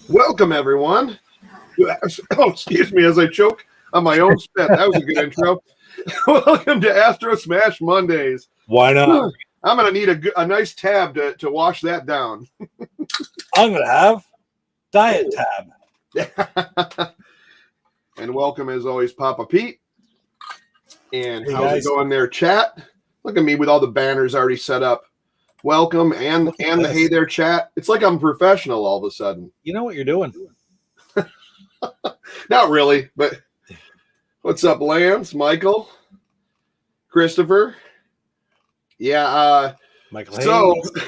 Welcome, everyone. Oh, excuse me as I choke on my own spit. That was a good intro. Welcome to Astro Smash Mondays. Why not? I'm going to need a nice tab to wash that down. I'm going to have Diet Tab. And welcome, as always, Papa Pete. And Hey, how's guys. it going there, chat? Look at me with all the banners already set up. Welcome and Look at the this. hey there, chat. It's like I'm professional all of a sudden. You know what you're doing? Not really, but what's up, Lance, Michael, Christopher? Yeah, Michael so Hayes.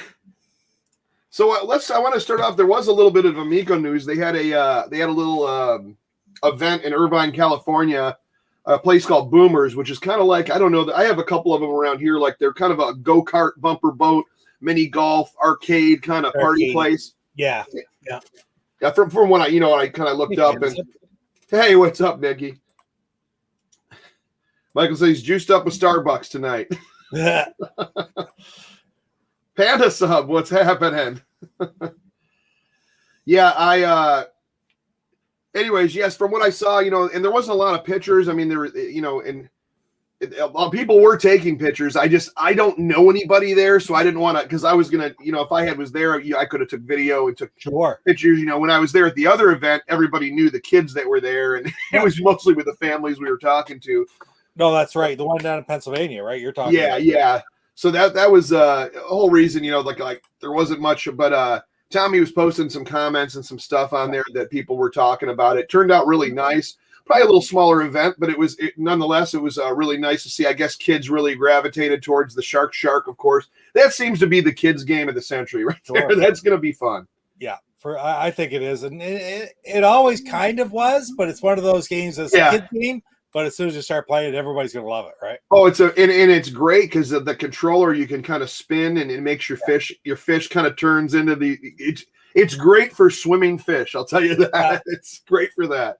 I want to start off. There was a little bit of Amico news. They had a little event in Irvine, California, a place called Boomers, which is kind of like, I don't know, I have a couple of them around here. Like they're kind of a go-kart, bumper boat, mini golf, arcade kind of party place. Yeah. Yeah, from what I kind of looked up and hey, what's up, Nicky? Michael says he's juiced up with Starbucks tonight. Panda sub, what's happening? Yeah, anyways, yes, from what I saw, and there wasn't a lot of pictures. I mean, there, and people were taking pictures. I don't know anybody there, so I didn't want to, because I was gonna, if I was there, I could have took video and took pictures. When I was there at the other event, everybody knew the kids that were there, and it was mostly with the families we were talking to. No, that's right. The one down in Pennsylvania, right? You're talking. Yeah. So that was a whole reason, like there wasn't much, but Tommy was posting some comments and some stuff on there that people were talking about. It turned out really nice. Probably a little smaller event, but nonetheless, it was really nice to see. I guess kids really gravitated towards the Shark, of course. That seems to be the kids' game of the century right there. Sure. That's going to be fun. Yeah, I think it is. And it always kind of was, but it's one of those games that's a kid's game. But as soon as you start playing it, everybody's going to love it, right? Oh, and it's great because the controller, you can kind of spin and it makes your fish kind of turns into it's great for swimming fish. I'll tell you that. Yeah. It's great for that.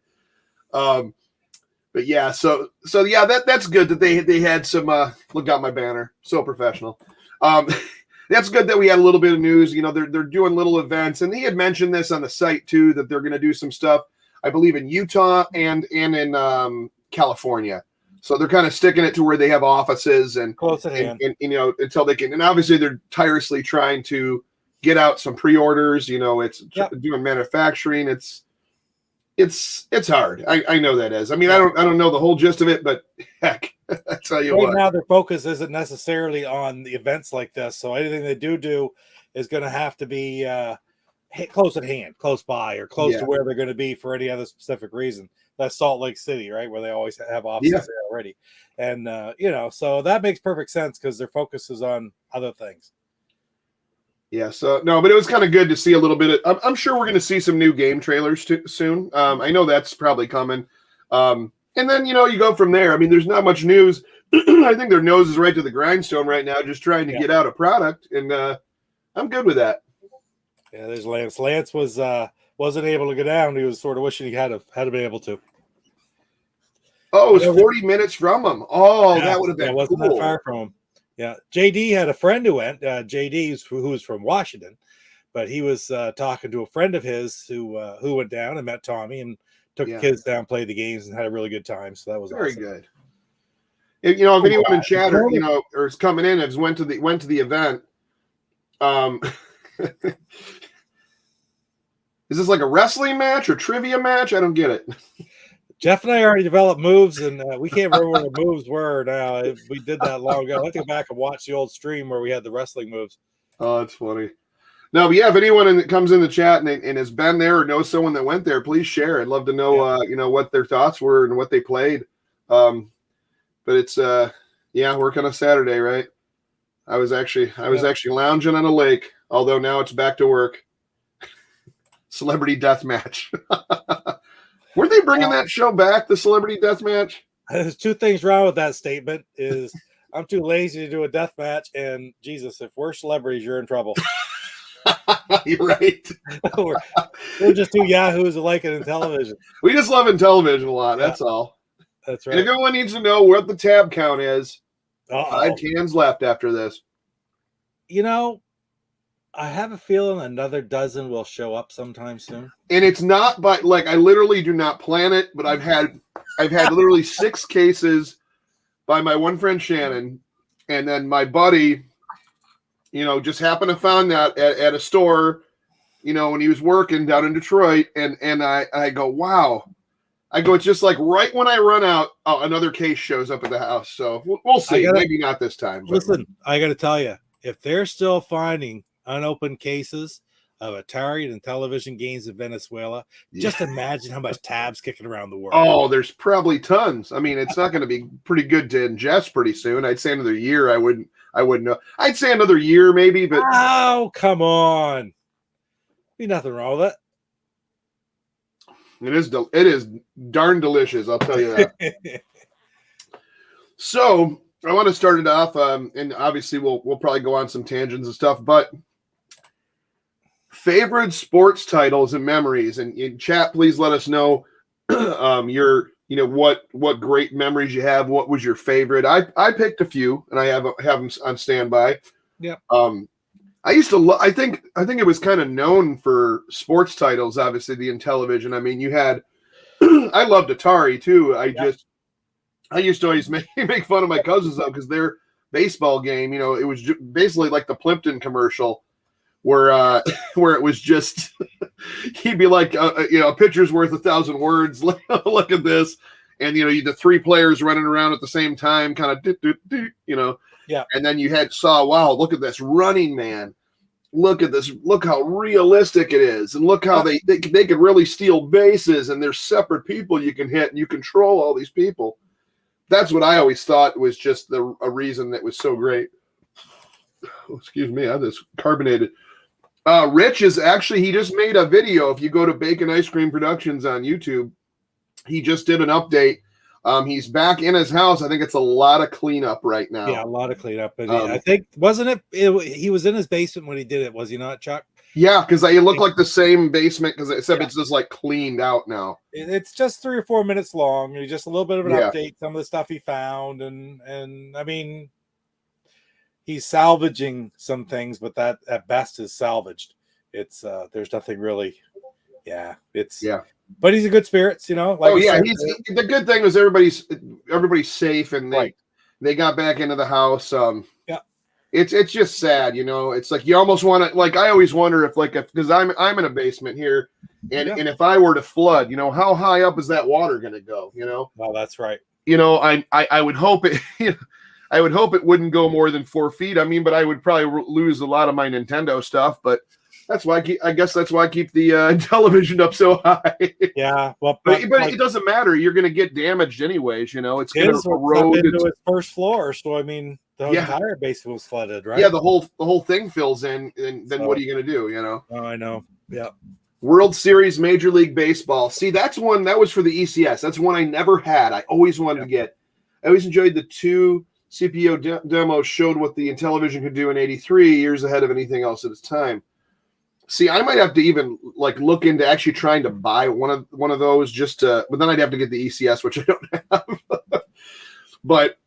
But yeah, so yeah, that's good that they had some look out my banner. So professional. That's good that we had a little bit of news. They're doing little events, and he had mentioned this on the site too, that they're going to do some stuff, I believe, in Utah and in California. So they're kind of sticking it to where they have offices and close at hand. And until they can, and obviously they're tirelessly trying to get out some pre-orders. It's doing manufacturing. It's hard. I know that is. I mean, I don't know the whole gist of it, but heck, I tell you what. Right now, their focus isn't necessarily on the events like this. So anything they do is going to have to be close at hand, close by, or close to where they're going to be for any other specific reason. That's Salt Lake City, right, where they always have offices there already. And so that makes perfect sense because their focus is on other things. Yeah, so no, but it was kind of good to see a little bit of. I'm sure we're going to see some new game trailers soon. I know that's probably coming. And then you go from there. I mean, there's not much news. I think their nose is right to the grindstone right now, just trying to get out a product, and I'm good with that. Yeah, there's Lance. Lance wasn't able to go down. He was sort of wishing he had been able to. Oh, it was 40 minutes from him. Oh, that would have been wasn't that far from him. Yeah, JD had a friend who went. JD, who was from Washington, but he was talking to a friend of his who went down and met Tommy and took the kids down, played the games, and had a really good time. So that was very awesome. Good. If anyone in chat or is coming in, has went to the event. Is this like a wrestling match or trivia match? I don't get it. Jeff and I already developed moves, and we can't remember what the moves were now. We did that long ago. I have to go back and watch the old stream where we had the wrestling moves. Oh, that's funny. No, but yeah, if anyone that comes in the chat and has been there or knows someone that went there, please share. I'd love to know, what their thoughts were and what they played. But it's, work on a Saturday, right? I was actually lounging on a lake, although now it's back to work. Celebrity Death Match. Weren't they bringing that show back, the Celebrity Death Match? There's two things wrong with that statement. Is I'm too lazy to do a death match, and Jesus, if we're celebrities, you're in trouble. You're right. we're just two yahoos who like it in television. We just love in television a lot. That's all. That's right. And if everyone needs to know what the tab count is, 5 cans left after this. I have a feeling another dozen will show up sometime soon. And it's not by like I literally do not plan it, but I've had literally 6 cases by my one friend Shannon, and then my buddy, just happened to find that at a store, when he was working down in Detroit, and I go, wow. I go, it's just like right when I run out, another case shows up at the house. So we'll see. Maybe not this time. But. Listen, I got to tell you, if they're still finding unopened cases of Atari and Intellivision games in Venezuela, just imagine how much tabs kicking around the world. Oh, there's probably tons. I mean, it's not going to be pretty good to ingest pretty soon. I'd say another year. I wouldn't know. I'd say another year maybe, but oh, come on. Be nothing wrong with it. It is darn delicious, I'll tell you that. So I want to start it off, and obviously we'll probably go on some tangents and stuff, but favorite sports titles and memories. And in chat, please let us know what great memories you have. What was your favorite? I picked a few, and I have them on standby. Yeah. I used to I think it was kind of known for sports titles, obviously the Intellivision. I mean, you had I loved Atari too. I used to always make fun of my cousins though, because their baseball game, it was basically like the Plimpton commercial where it was just he'd be like a picture's worth 1,000 words. Look at this. And the 3 players running around at the same time, kind of Yeah. And then you wow, look at this running man. Look at this. Look how realistic it is. And look how they could really steal bases, and there's separate people you can hit, and you control all these people. That's what I always thought was just a reason that was so great. Oh, excuse me, I just carbonated. Rich is actually, he just made a video. If you go to Bacon Ice Cream Productions on YouTube, he just did an update. He's back in his house. I think it's a lot of cleanup right now. Yeah, a lot of cleanup. But I think, wasn't it? He was in his basement when he did it, was he not, Chuck? Yeah, because it looked like the same basement, except it's just like cleaned out now. It's just 3 or 4 minutes long. It's just a little bit of an update, some of the stuff he found, and I mean, he's salvaging some things, but that at best is salvaged. It's there's nothing really. Yeah, but he's a good spirits, Like the good thing was everybody's safe, and they got back into the house. It's just sad, It's like you almost want to, like I always wonder if because I'm in a basement here, and if I were to flood, how high up is that water going to go? Well, that's right. I would hope it. I would hope it wouldn't go more than 4 feet. I mean, but I would probably lose a lot of my Nintendo stuff, but. That's why I guess that's why I keep the television up so high. Yeah, well, but it doesn't matter. You're going to get damaged anyways. It's going to erode into its first floor. So I mean, the entire basement was flooded, right? Yeah, the whole thing fills in, and then what are you going to do? Oh, I know. Yeah. World Series, Major League Baseball. See, that's one that was for the ECS. That's one I never had. I always wanted to get. I always enjoyed the 2 CPO demos. Showed what the Intellivision could do in '83, years ahead of anything else at its time. See, I might have to even look into actually trying to buy one of those but then I'd have to get the ECS, which I don't have. But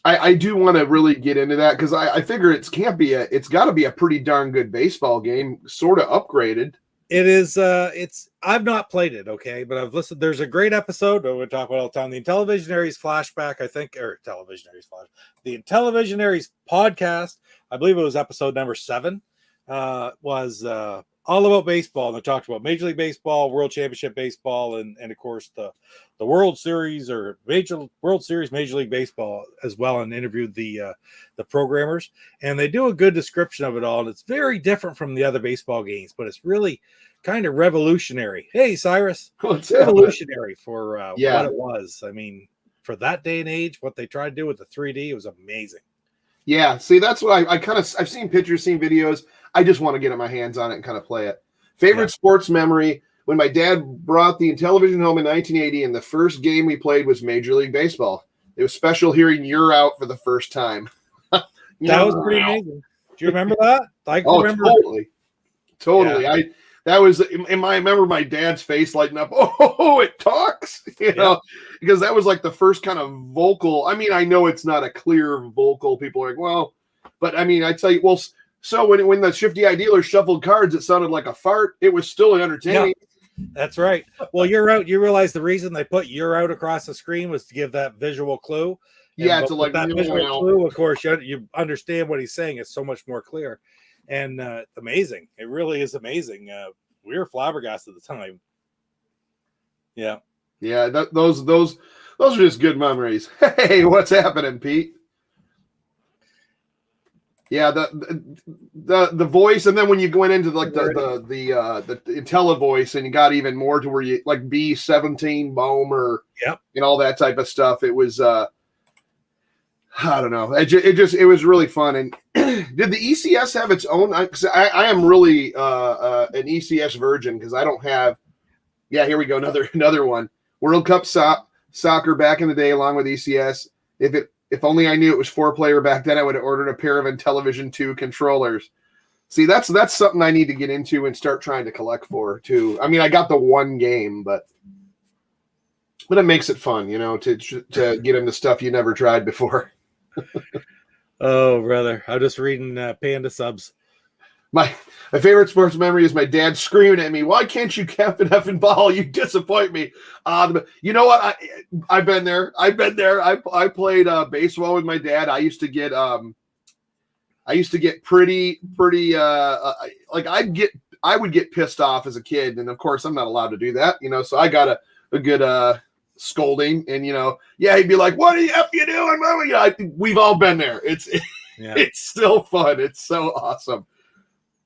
I do want to really get into that because I figure it's got to be a pretty darn good baseball game, sort of upgraded. It is. I've not played it, okay, but I've listened. There's a great episode we talk about all the time. The Intellivisionaries flashback, I think, or the Intellivisionaries podcast. I believe it was episode number 7. Was all about baseball, and they talked about Major League Baseball, World Championship Baseball, and of course the World Series or World Series Major League Baseball as well, and interviewed the programmers, and they do a good description of it all. And it's very different from the other baseball games, but it's really kind of revolutionary. Hey, Cyrus, revolutionary for what it was. I mean, for that day and age, what they tried to do with the 3D, it was amazing. Yeah, see, that's what I've seen pictures, seen videos. I just want to get my hands on it and kind of play it. Favorite sports memory, when my dad brought the Intellivision home in 1980, and the first game we played was Major League Baseball. It was special hearing "You're Out" for the first time. That was pretty amazing. Do you remember that? Totally. Yeah. I remember my dad's face lighting up. Oh, it talks, because that was like the first kind of vocal. I mean, I know it's not a clear vocal. People are like, well, but I mean, I tell you, So when the shifty eye dealer shuffled cards, it sounded like a fart. It was still entertaining. Yeah, that's right. Well, you're out. You realize the reason they put "you're out" across the screen was to give that visual clue. Yeah, And to like that visual clue. Of course, you understand what he's saying. It's so much more clear, and amazing. It really is amazing. We were flabbergasted at the time. Yeah, yeah. Those are just good memories. Hey, what's happening, Pete? Yeah, the voice, and then when you went into like the IntelliVoice, and you got even more to where you like B17 Bohm and all that type of stuff. It was I don't know. It was really fun. And did the ECS have its own? I am really an ECS virgin because I don't have. Yeah, here we go. Another one. World Cup soccer back in the day, along with ECS. If only I knew it was 4-player back then, I would have ordered a pair of INTELLIVISION 2 controllers. See, that's something I need to get into and start trying to collect for too. I mean, I got the one game, but it makes it fun, to get into stuff you never tried before. Oh, brother, I'm just reading Panda subs. My favorite sports memory is my dad screaming at me, "Why can't you captain effing ball? You disappoint me." You know what? I've been there. I played baseball with my dad. I used to get pretty like I would get pissed off as a kid, and of course I'm not allowed to do that, so I got a good scolding, and he'd be like, "What are you doing?" We've all been there. It's still fun. It's so awesome.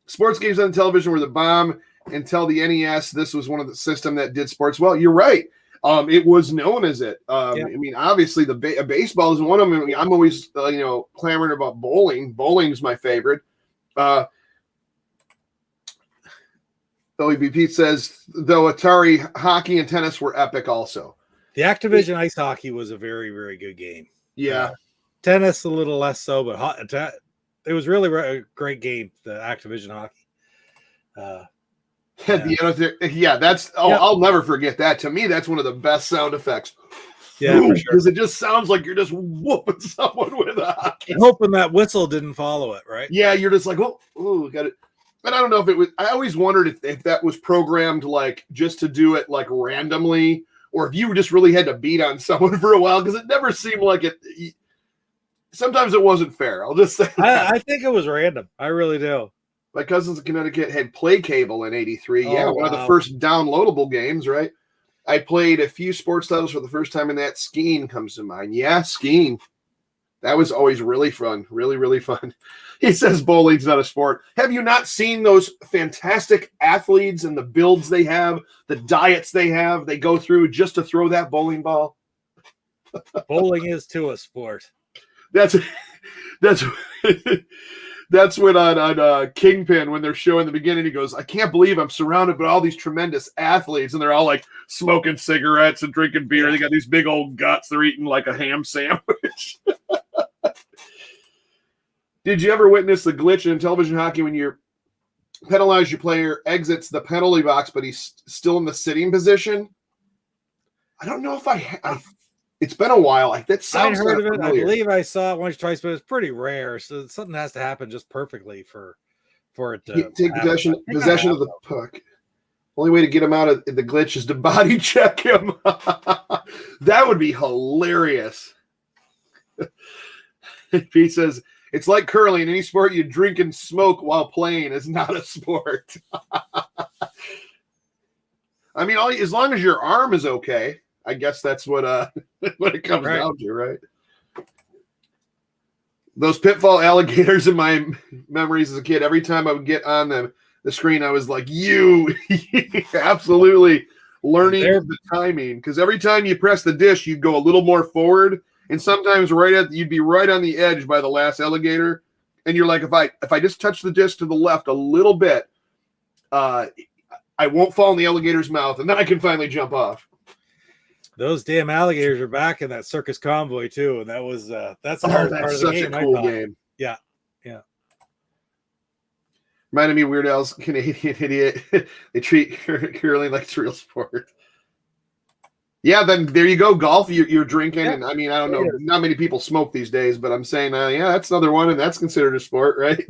Sports games on television were the bomb until the NES. This was one of the system that did sports well. You're right. It was known as it. I mean, obviously, baseball is one of them. I'm always, clamoring about bowling. Bowling's my favorite. WBP says, though Atari hockey and tennis were epic also. The Activision ice hockey was a very, very good game. Yeah. Tennis, a little less so, but it was really a great game, the Activision hockey. I'll never forget that. To me, that's one of the best sound effects. Yeah, for sure. Because it just sounds like you're just whooping someone with a hockey. Hoping that whistle didn't follow it, right? Yeah, you're just like, oh, got it. And I don't know if it was. I always wondered if that was programmed like just to do it like randomly, or if you just really had to beat on someone for a while, because it never seemed like it. Sometimes it wasn't fair. I'll just say I think it was random. I really do. My cousins in Connecticut had Play Cable in '83. One of the first downloadable games, right? I played a few sports titles for the first time, and that skiing comes to mind. Yeah, skiing. That was always really fun. Really, really fun. He says bowling's not a sport. Have you not seen those fantastic athletes and the builds they have, the diets they have, they go through just to throw that bowling ball? Bowling is too a sport. That's when on Kingpin, when they're showing the beginning, he goes, "I can't believe I'm surrounded by all these tremendous athletes," and they're all like smoking cigarettes and drinking beer. They got these big old guts. They're eating like a ham sandwich. Did you ever witness the glitch in television hockey when you're penalized, your player exits the penalty box, but he's still in the sitting position? I don't know if it's been a while. That sounds I heard of it. familiar. I believe I saw it once or twice, but it's pretty rare. So something has to happen just perfectly for it to take possession of the puck. Only way to get him out of the glitch is to body check him. That would be hilarious. Pete says, it's like curling. Any sport you drink and smoke while playing is not a sport. I mean, as long as your arm is okay. I guess that's what it comes down to, right? Those pitfall alligators in my memories as a kid, every time I would get on the screen, I was like, you absolutely learning the timing. Because every time you press the dish, you'd go a little more forward. And sometimes you'd be right on the edge by the last alligator. And you're like, if I just touch the dish to the left a little bit, I won't fall in the alligator's mouth. And then I can finally jump off. Those damn alligators are back in that circus convoy too, and that's the hardest part of the game. Such a cool game. Yeah. Reminded me of Weird Al's Canadian Idiot. They treat curling like it's a real sport. Yeah, then there you go. Golf, you're drinking, and I mean, I don't know, not many people smoke these days, but I'm saying, that's another one, and that's considered a sport, right?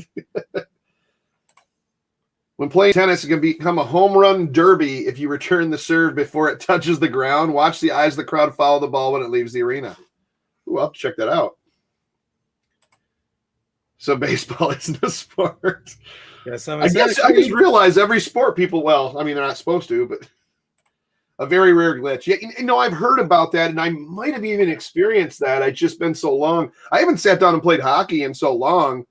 When playing tennis, it can become a home run derby if you return the serve before it touches the ground. Watch the eyes of the crowd follow the ball when it leaves the arena. Ooh, I'll have to check that out. So baseball isn't a sport. Yeah, I just realized every sport people, well, I mean, they're not supposed to, but a very rare glitch. Yeah, you know, I've heard about that, and I might have even experienced that. It's just been so long. I haven't sat down and played hockey in so long.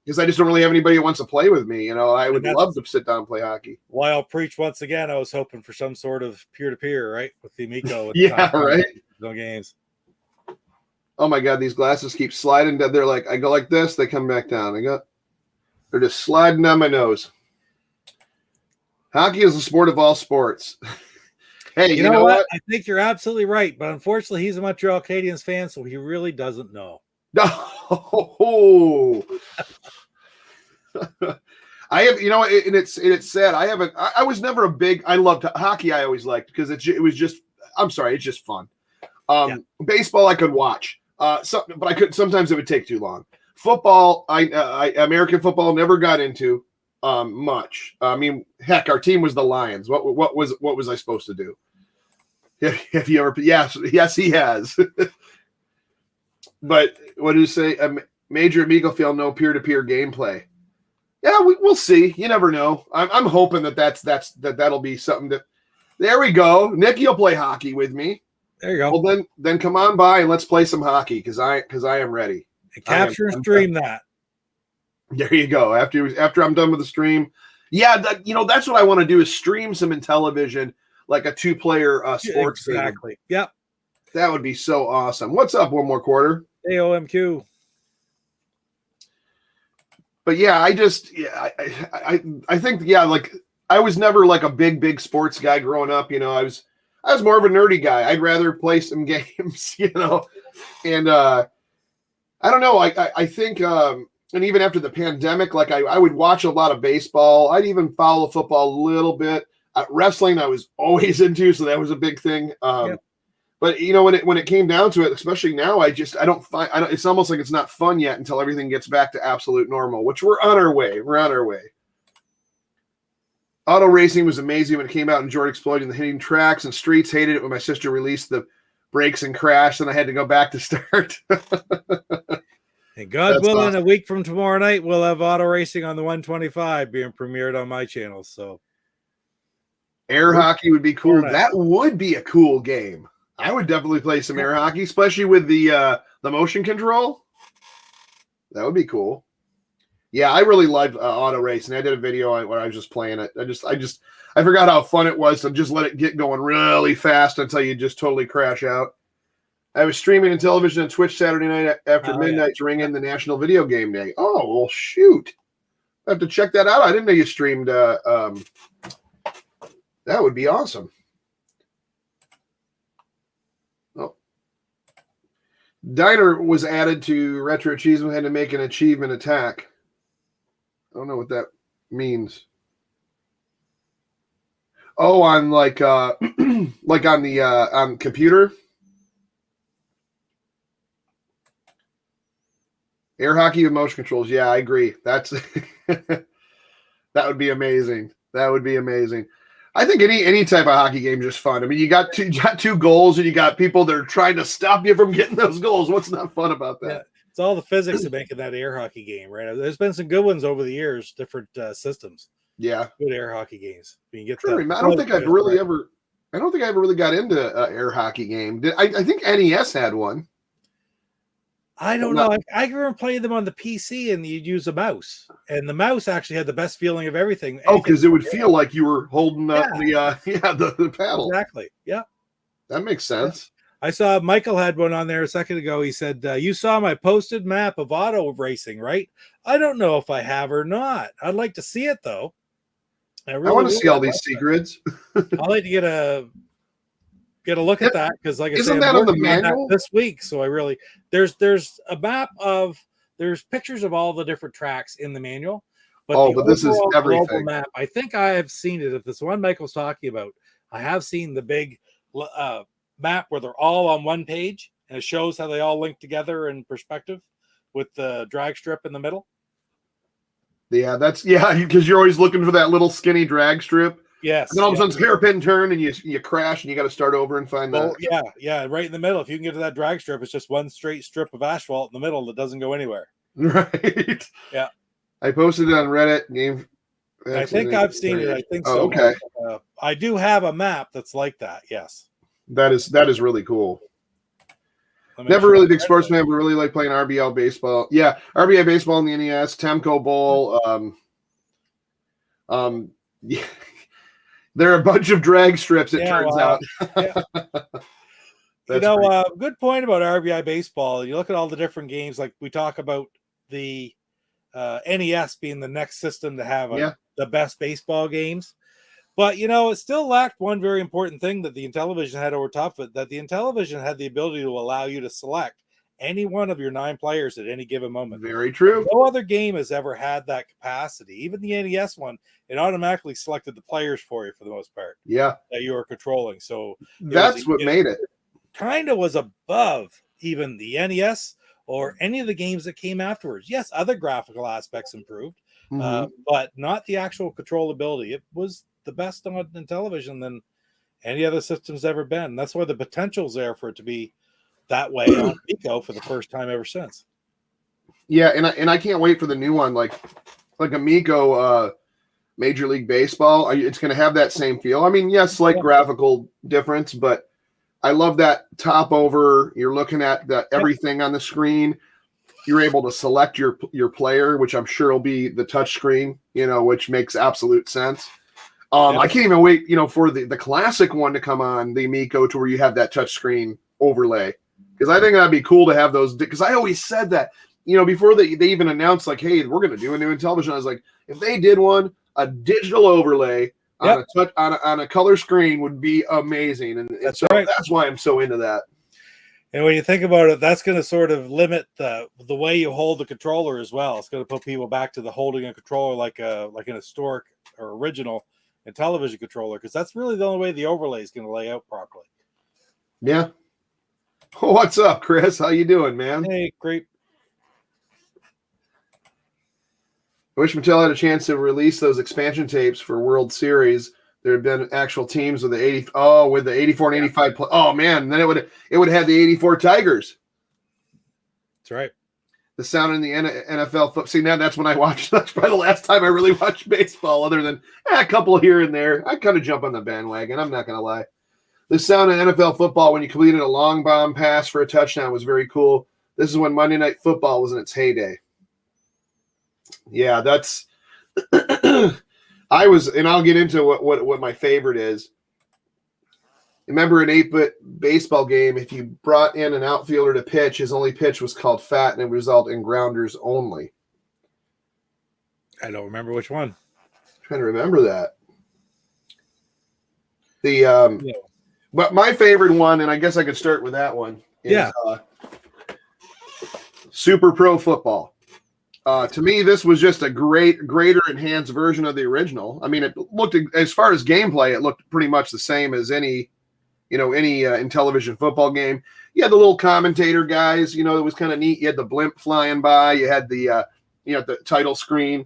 Because I just don't really have anybody who wants to play with me. You know, I would love to sit down and play hockey. Why I'll preach once again. I was hoping for some sort of peer-to-peer, right, with the Amico. Yeah, right. No games. Oh my God, these glasses keep sliding down. They're like, I go like this, they come back down. They're just sliding down my nose. Hockey is the sport of all sports. Hey, you know what? I think you're absolutely right, but unfortunately, he's a Montreal Canadiens fan, so he really doesn't know. No. I have, you know, and it's sad. I was never a big. I loved hockey. I always liked because it was just. I'm sorry, it's just fun. Baseball I could watch. But I could sometimes it would take too long. Football, American football never got into much. I mean, heck, our team was the Lions. What was I supposed to do? Have you ever? Yes, he has. But what do you say? Major Amico feel no peer-to-peer gameplay. Yeah, we'll see. You never know. I'm hoping that'll be something that. There we go. Nicky will play hockey with me. There you go. Well, then come on by and let's play some hockey because I am ready. And capture and stream that. There you go. After I'm done with the stream, yeah, that's what I want to do is stream some Intellivision, like a 2-player sports game. Exactly. Yep. That would be so awesome. What's up? One more quarter. AOMQ. But yeah, I think like I was never like a big sports guy growing up. You know, I was more of a nerdy guy. I'd rather play some games. You know, and I don't know. I think and even after the pandemic, like I would watch a lot of baseball. I'd even follow football a little bit. Wrestling I was always into, so that was a big thing. But you know, when it came down to it, especially now, it's almost like it's not fun yet until everything gets back to absolute normal, which we're on our way. Auto racing was amazing when it came out, enjoyed exploiting the hitting tracks and streets. Hated it when my sister released the brakes and crashed, and I had to go back to start. And God willing, awesome. A week from tomorrow night, we'll have auto racing on the 125 being premiered on my channel. So air hockey would be cool. That would be a cool game. I would definitely play some air hockey, especially with the motion control. That would be cool. Yeah, I really loved auto racing. I did a video where I was just playing it. I forgot how fun it was to just let it get going really fast until you just totally crash out. I was streaming Intellivision on Twitch Saturday night after midnight to ring in the National Video Game Day. Oh, well, shoot. I have to check that out. I didn't know you streamed. That would be awesome. Oh. Diner was added to Retro Achievement, had to make an achievement attack. I don't know what that means. Oh, on like like on the on computer. Air hockey with motion controls. Yeah, I agree. That's that would be amazing. That would be amazing. I think any type of hockey game is just fun. I mean, you got two goals and you got people that are trying to stop you from getting those goals. What's not fun about that? Yeah, it's all the physics of making that air hockey game, right? There's been some good ones over the years, different systems. Yeah, good air hockey games. You get I don't think I ever really got into air hockey game. I think NES had one. I don't know. I remember playing them on the PC, and you'd use a mouse, and the mouse actually had the best feeling of everything. Oh, because it would feel like you were holding up the paddle. Exactly. Yeah, that makes sense. I saw Michael had one on there a second ago. He said, "You saw my posted map of auto racing, right? I don't know if I have or not. I'd like to see it though. I want to see all these secrets. I'd like to get a look at that because, like I said, isn't that on the manual this week? So I really there's a map of there's pictures of all the different tracks in the manual. But this is everything. Map, I think I have seen it. If it's the one Michael's talking about, I have seen the big map where they're all on one page and it shows how they all link together in perspective with the drag strip in the middle. Yeah, because you're always looking for that little skinny drag strip. Yes. And then all of a sudden, it's hairpin turn, and you crash, and you got to start over and find that. Yeah, right in the middle. If you can get to that drag strip, it's just one straight strip of asphalt in the middle that doesn't go anywhere. Right. Yeah. I posted it on Reddit. Game. I think I've seen it. I think so. Okay. I do have a map that's like that. Yes. That is really cool. Never really big sportsman, but really like playing RBL baseball. Yeah, RBI baseball in the NES, Temco Bowl. Yeah. There are a bunch of drag strips, it turns out. Yeah. Good point about RBI baseball. You look at all the different games, like we talk about the NES being the next system to have the best baseball games. But, it still lacked one very important thing that the Intellivision had over top of it, that the Intellivision had the ability to allow you to select any one of your 9 players at any given moment. Very true. No other game has ever had that capacity. Even the NES one, it automatically selected the players for you for the most part. Yeah. That you were controlling. So that's what made it. Kind of was above even the NES or any of the games that came afterwards. Yes, other graphical aspects improved, but not the actual controllability. It was the best on Intellivision than any other system's ever been. That's why the potential's there for it to be that way on Amico for the first time ever since. Yeah, and I can't wait for the new one, like Amico Major League Baseball. It's going to have that same feel. I mean, yes, graphical difference, but I love that top over. You're looking at everything on the screen. You're able to select your player, which I'm sure will be the touch screen, which makes absolute sense. I can't even wait, for the classic one to come on the Amico to where you have that touch screen overlay. Because I think that'd be cool to have those. Because I always said that, before they even announced, like, hey, we're going to do a new Intellivision. I was like, if they did a digital overlay on a color screen would be amazing. And so that's why I'm so into that. And when you think about it, that's going to sort of limit the way you hold the controller as well. It's going to put people back to the holding a controller like an historic or original Intellivision controller, because that's really the only way the overlay is going to lay out properly. Yeah. What's up, Chris? How you doing, man? Hey, great. I wish Mattel had a chance to release those expansion tapes for World Series. There have been actual teams with the 84 and 85. Oh man, then it would have had the 84 Tigers. That's right. The sound in the NFL. See, now that's when I watched. That's probably the last time I really watched baseball, other than a couple here and there. I kind of jump on the bandwagon. I'm not gonna lie. The sound of NFL football when you completed a long bomb pass for a touchdown was very cool. This is when Monday Night Football was in its heyday. Yeah, that's. And I'll get into what my favorite is. Remember an 8-bit baseball game, if you brought in an outfielder to pitch, his only pitch was called fat and it would result in grounders only. I don't remember which one. I'm trying to remember that. But my favorite one, and I guess I could start with that one, is Super Pro Football. To me, this was just a greater enhanced version of the original. I mean, it looked, as far as gameplay, it looked pretty much the same as any Intellivision football game. You had the little commentator guys, it was kind of neat. You had the blimp flying by. You had the title screen.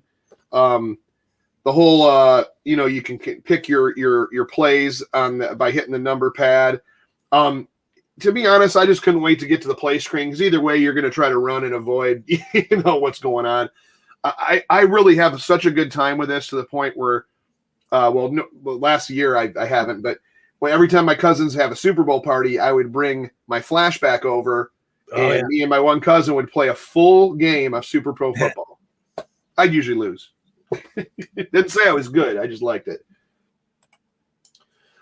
The whole, you can pick your plays by hitting the number pad. To be honest, I just couldn't wait to get to the play screen, because either way, you're going to try to run and avoid, what's going on. I really have such a good time with this, to the point where, last year I haven't, but every time my cousins have a Super Bowl party, I would bring my flashback over, me and my one cousin would play a full game of Super Pro Football. I'd usually lose. Didn't say I was good. I just liked it.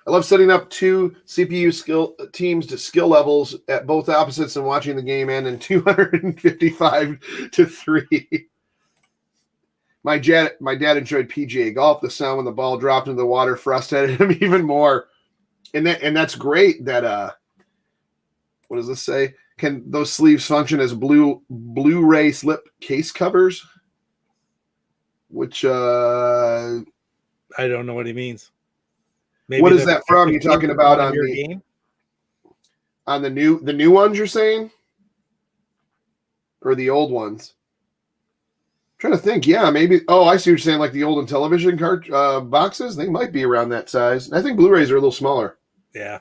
I love setting up 2 CPU teams to skill levels at both opposites and watching the game end in 255-3. My dad enjoyed PGA golf. The sound when the ball dropped into the water frustrated him even more. And that's great that what does this say? Can those sleeves function as Blu-ray slip case covers? Which I don't know what he means. Maybe what is that from? You're talking about on the game? On the new ones you're saying? Or the old ones? I'm Trying to think. Yeah, maybe. Oh, I see what you're saying. Like the old Intellivision cart boxes, they might be around that size. I think Blu-rays are a little smaller. Yeah.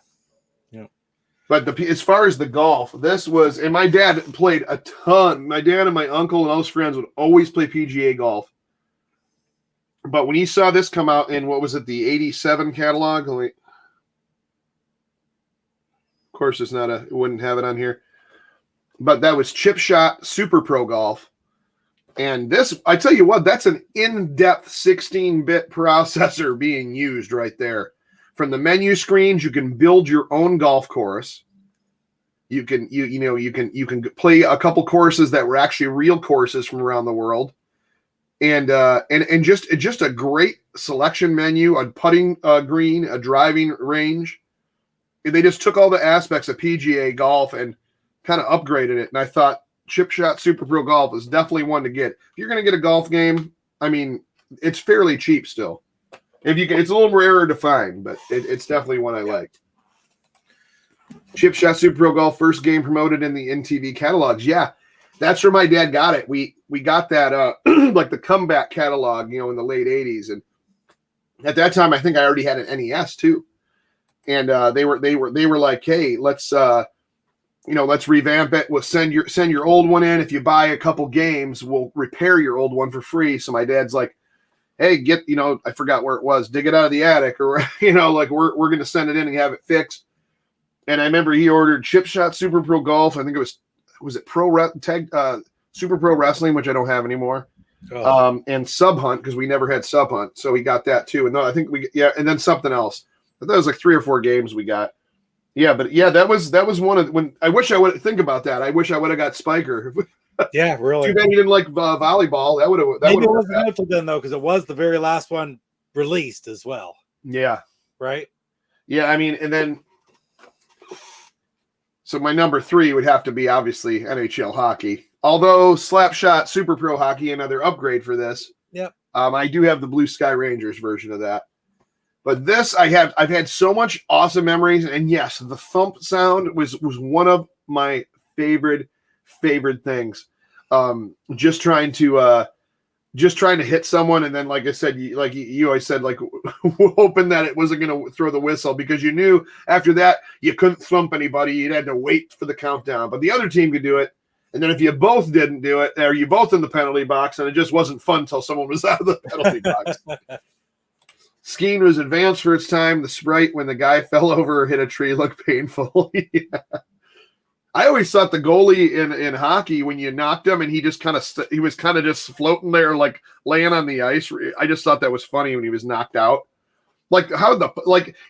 Yeah. But as far as the golf, this was, and my dad played a ton. My dad and my uncle and all his friends would always play PGA golf. But when he saw this come out in, what was it, the 87 catalog? Of course, it's not it wouldn't have it on here. But that was Chip Shot Super Pro Golf. And this, I tell you what, that's an in-depth 16-bit processor being used right there. From the menu screens, you can build your own golf course. You can play a couple courses that were actually real courses from around the world. And just a great selection menu, a putting green, a driving range. And they just took all the aspects of PGA golf and kind of upgraded it. And I thought Chip Shot Super Pro Golf is definitely one to get. If you're going to get a golf game, I mean, it's fairly cheap still. If you can, it's a little rarer to find, but it's definitely one I like. Chip Shot Super Pro Golf, first game promoted in the NTV catalogs. Yeah, that's where my dad got it. We got that like the comeback catalog, in the late 80s, and at that time I think I already had an NES too. And they were like, hey, let's revamp it. We'll send your old one in. If you buy a couple games, we'll repair your old one for free. So my dad's like, hey, I forgot where it was, dig it out of the attic, or like we're gonna send it in and have it fixed. And I remember he ordered Chip Shot Super Pro Golf. I think it was it Super Pro Wrestling, which I don't have anymore. Oh. And Sub Hunt, because we never had Sub Hunt, so we got that too. And no, I think and then something else. But that was like 3 or 4 games we got. Yeah, but yeah, that was one of when I wish I would think about that. I wish I would have got Spiker. Yeah, really. Too bad you didn't like volleyball. That would have. Maybe it wasn't until then though, because it was the very last one released as well. Yeah. Right. Yeah, I mean, and then so my number 3 would have to be obviously NHL hockey. Although Slapshot Super Pro Hockey, another upgrade for this. Yep. I do have the Blue Sky Rangers version of that. But this, I've had so much awesome memories, and yes, the thump sound was one of my favorite things. Just trying to hit someone, and then, like I said, like you always said, like hoping that it wasn't going to throw the whistle, because you knew after that you couldn't thump anybody. You'd had to wait for the countdown, but the other team could do it. And then if you both didn't do it, or you both in the penalty box, and it just wasn't fun until someone was out of the penalty box. Skiing was advanced for its time. The sprite when the guy fell over or hit a tree looked painful. Yeah. I always thought the goalie in hockey, when you knocked him and he just he was kind of just floating there, like laying on the ice. I just thought that was funny when he was knocked out. Like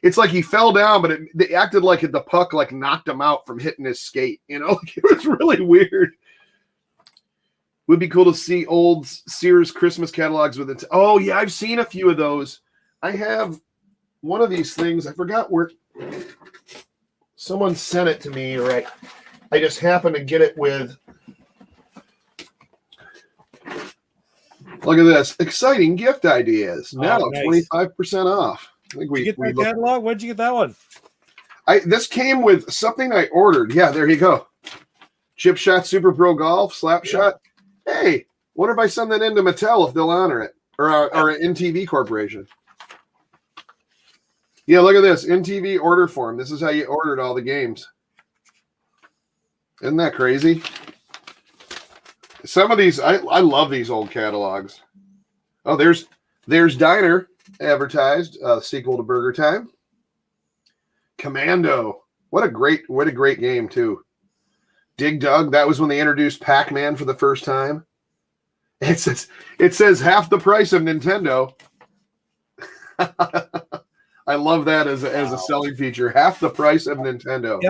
it's like he fell down, but they acted like the puck like knocked him out from hitting his skate. Like it was really weird. Would be cool to see old Sears Christmas catalogs with it. Oh yeah, I've seen a few of those. I have one of these things. I forgot where someone sent it to me. Right, I just happened to get it with. Look at this! Exciting gift ideas now, 25% off. I think Did you get that catalog? Where'd you get that one? This came with something I ordered. Yeah, there you go. Chip Shot Super Pro Golf Slapshot. Yeah. Hey, wonder if I send that into Mattel if they'll honor it, or NTV Corporation. Yeah, look at this NTV order form. This is how you ordered all the games. Isn't that crazy? Some of these, I love these old catalogs. Oh, there's Diner advertised, sequel to Burger Time. Commando, what a great game too. Dig Dug, that was when they introduced Pac-Man for the first time. It says half the price of Nintendo. I love that as a selling feature. Half the price of Nintendo.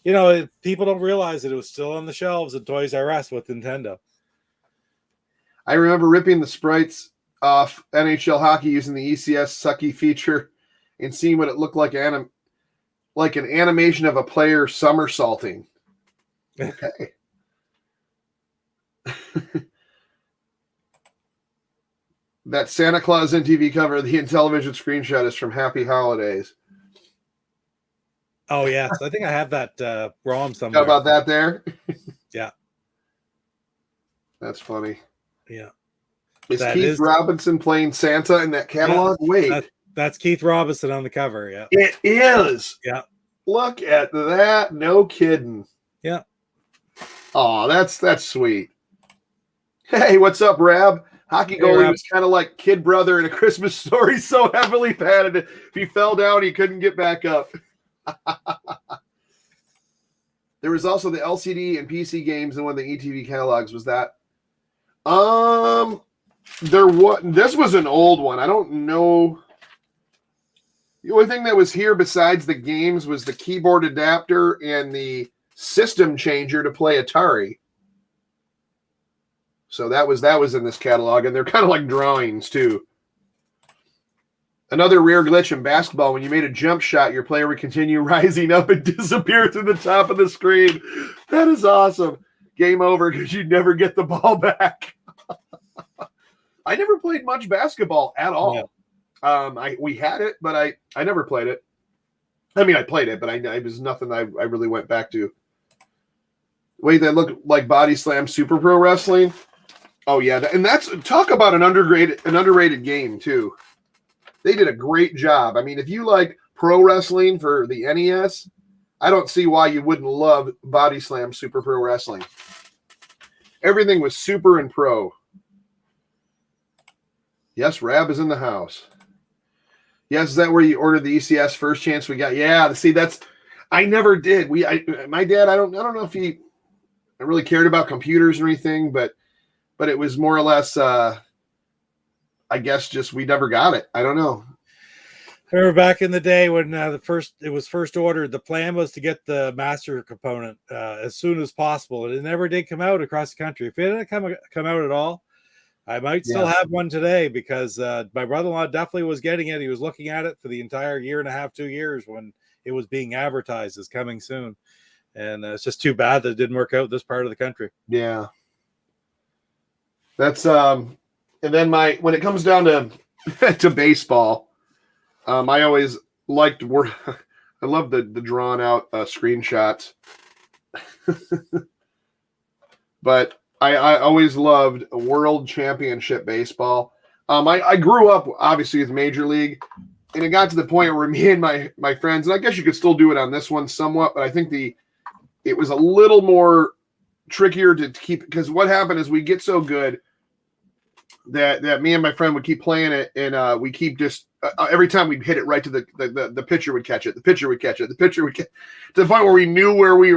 Yep. People don't realize that it was still on the shelves at Toys R Us with Nintendo. I remember ripping the sprites off NHL hockey using the ECS sucky feature and seeing what it looked like like an animation of a player somersaulting. Okay. That Santa Claus NTV cover of the Intellivision screenshot is from Happy Holidays. Oh, yes. I think I have that ROM somewhere. How about that there? Yeah. That's funny. Yeah. Is Keith Robinson playing Santa in that catalog? Yeah, Wait. That's Keith Robinson on the cover. Yeah. It is. Yeah. Look at that. No kidding. Yeah. Oh, that's sweet. Hey, what's up, Rab? Hockey goalie was kind of like kid brother in A Christmas Story, so heavily padded. If he fell down, he couldn't get back up. There was also the LCD and PC games in one of the ETV catalogs. Was that? This was an old one. I don't know. The only thing that was here besides the games was the keyboard adapter and the system changer to play Atari. So that was in this catalog, and they're kind of like drawings too. Another rare glitch in basketball: when you made a jump shot, your player would continue rising up and disappear to the top of the screen. That is awesome. Game over because you'd never get the ball back. I never played much basketball at all. Yeah. We had it, but I never played it. I mean, I played it, but it was nothing I really went back to. Wait, that looked like Body Slam Super Pro Wrestling. Oh yeah, and that's talk about an underrated game too. They did a great job. I mean, if you like pro wrestling for the NES, I don't see why you wouldn't love Body Slam Super Pro Wrestling. Everything was super and pro. Yes, Rab is in the house. Yes, is that where you ordered the ECS first chance we got? Yeah, see, I never did. My dad, I don't know if he really cared about computers or anything, but it was more or less, I guess, just we never got it. I don't know. I remember back in the day when it was first ordered, the plan was to get the master component as soon as possible, and it never did come out across the country. If it didn't come out at all, I might still have one today because my brother-in-law definitely was getting it. He was looking at it for the entire year and a half, 2 years when it was being advertised as coming soon. And it's just too bad that it didn't work out this part of the country. Yeah. That's and then when it comes down to baseball, I always liked I love the drawn out screenshots. But I always loved a World Championship baseball. I grew up obviously with Major League, and it got to the point where me and my friends, and I guess you could still do it on this one somewhat, but I think it was a little more trickier to keep, because what happened is we get so good that me and my friend would keep playing it, and we keep just every time we'd hit it right to the pitcher would catch it, the pitcher would catch it, the pitcher would catch to the point where we knew what we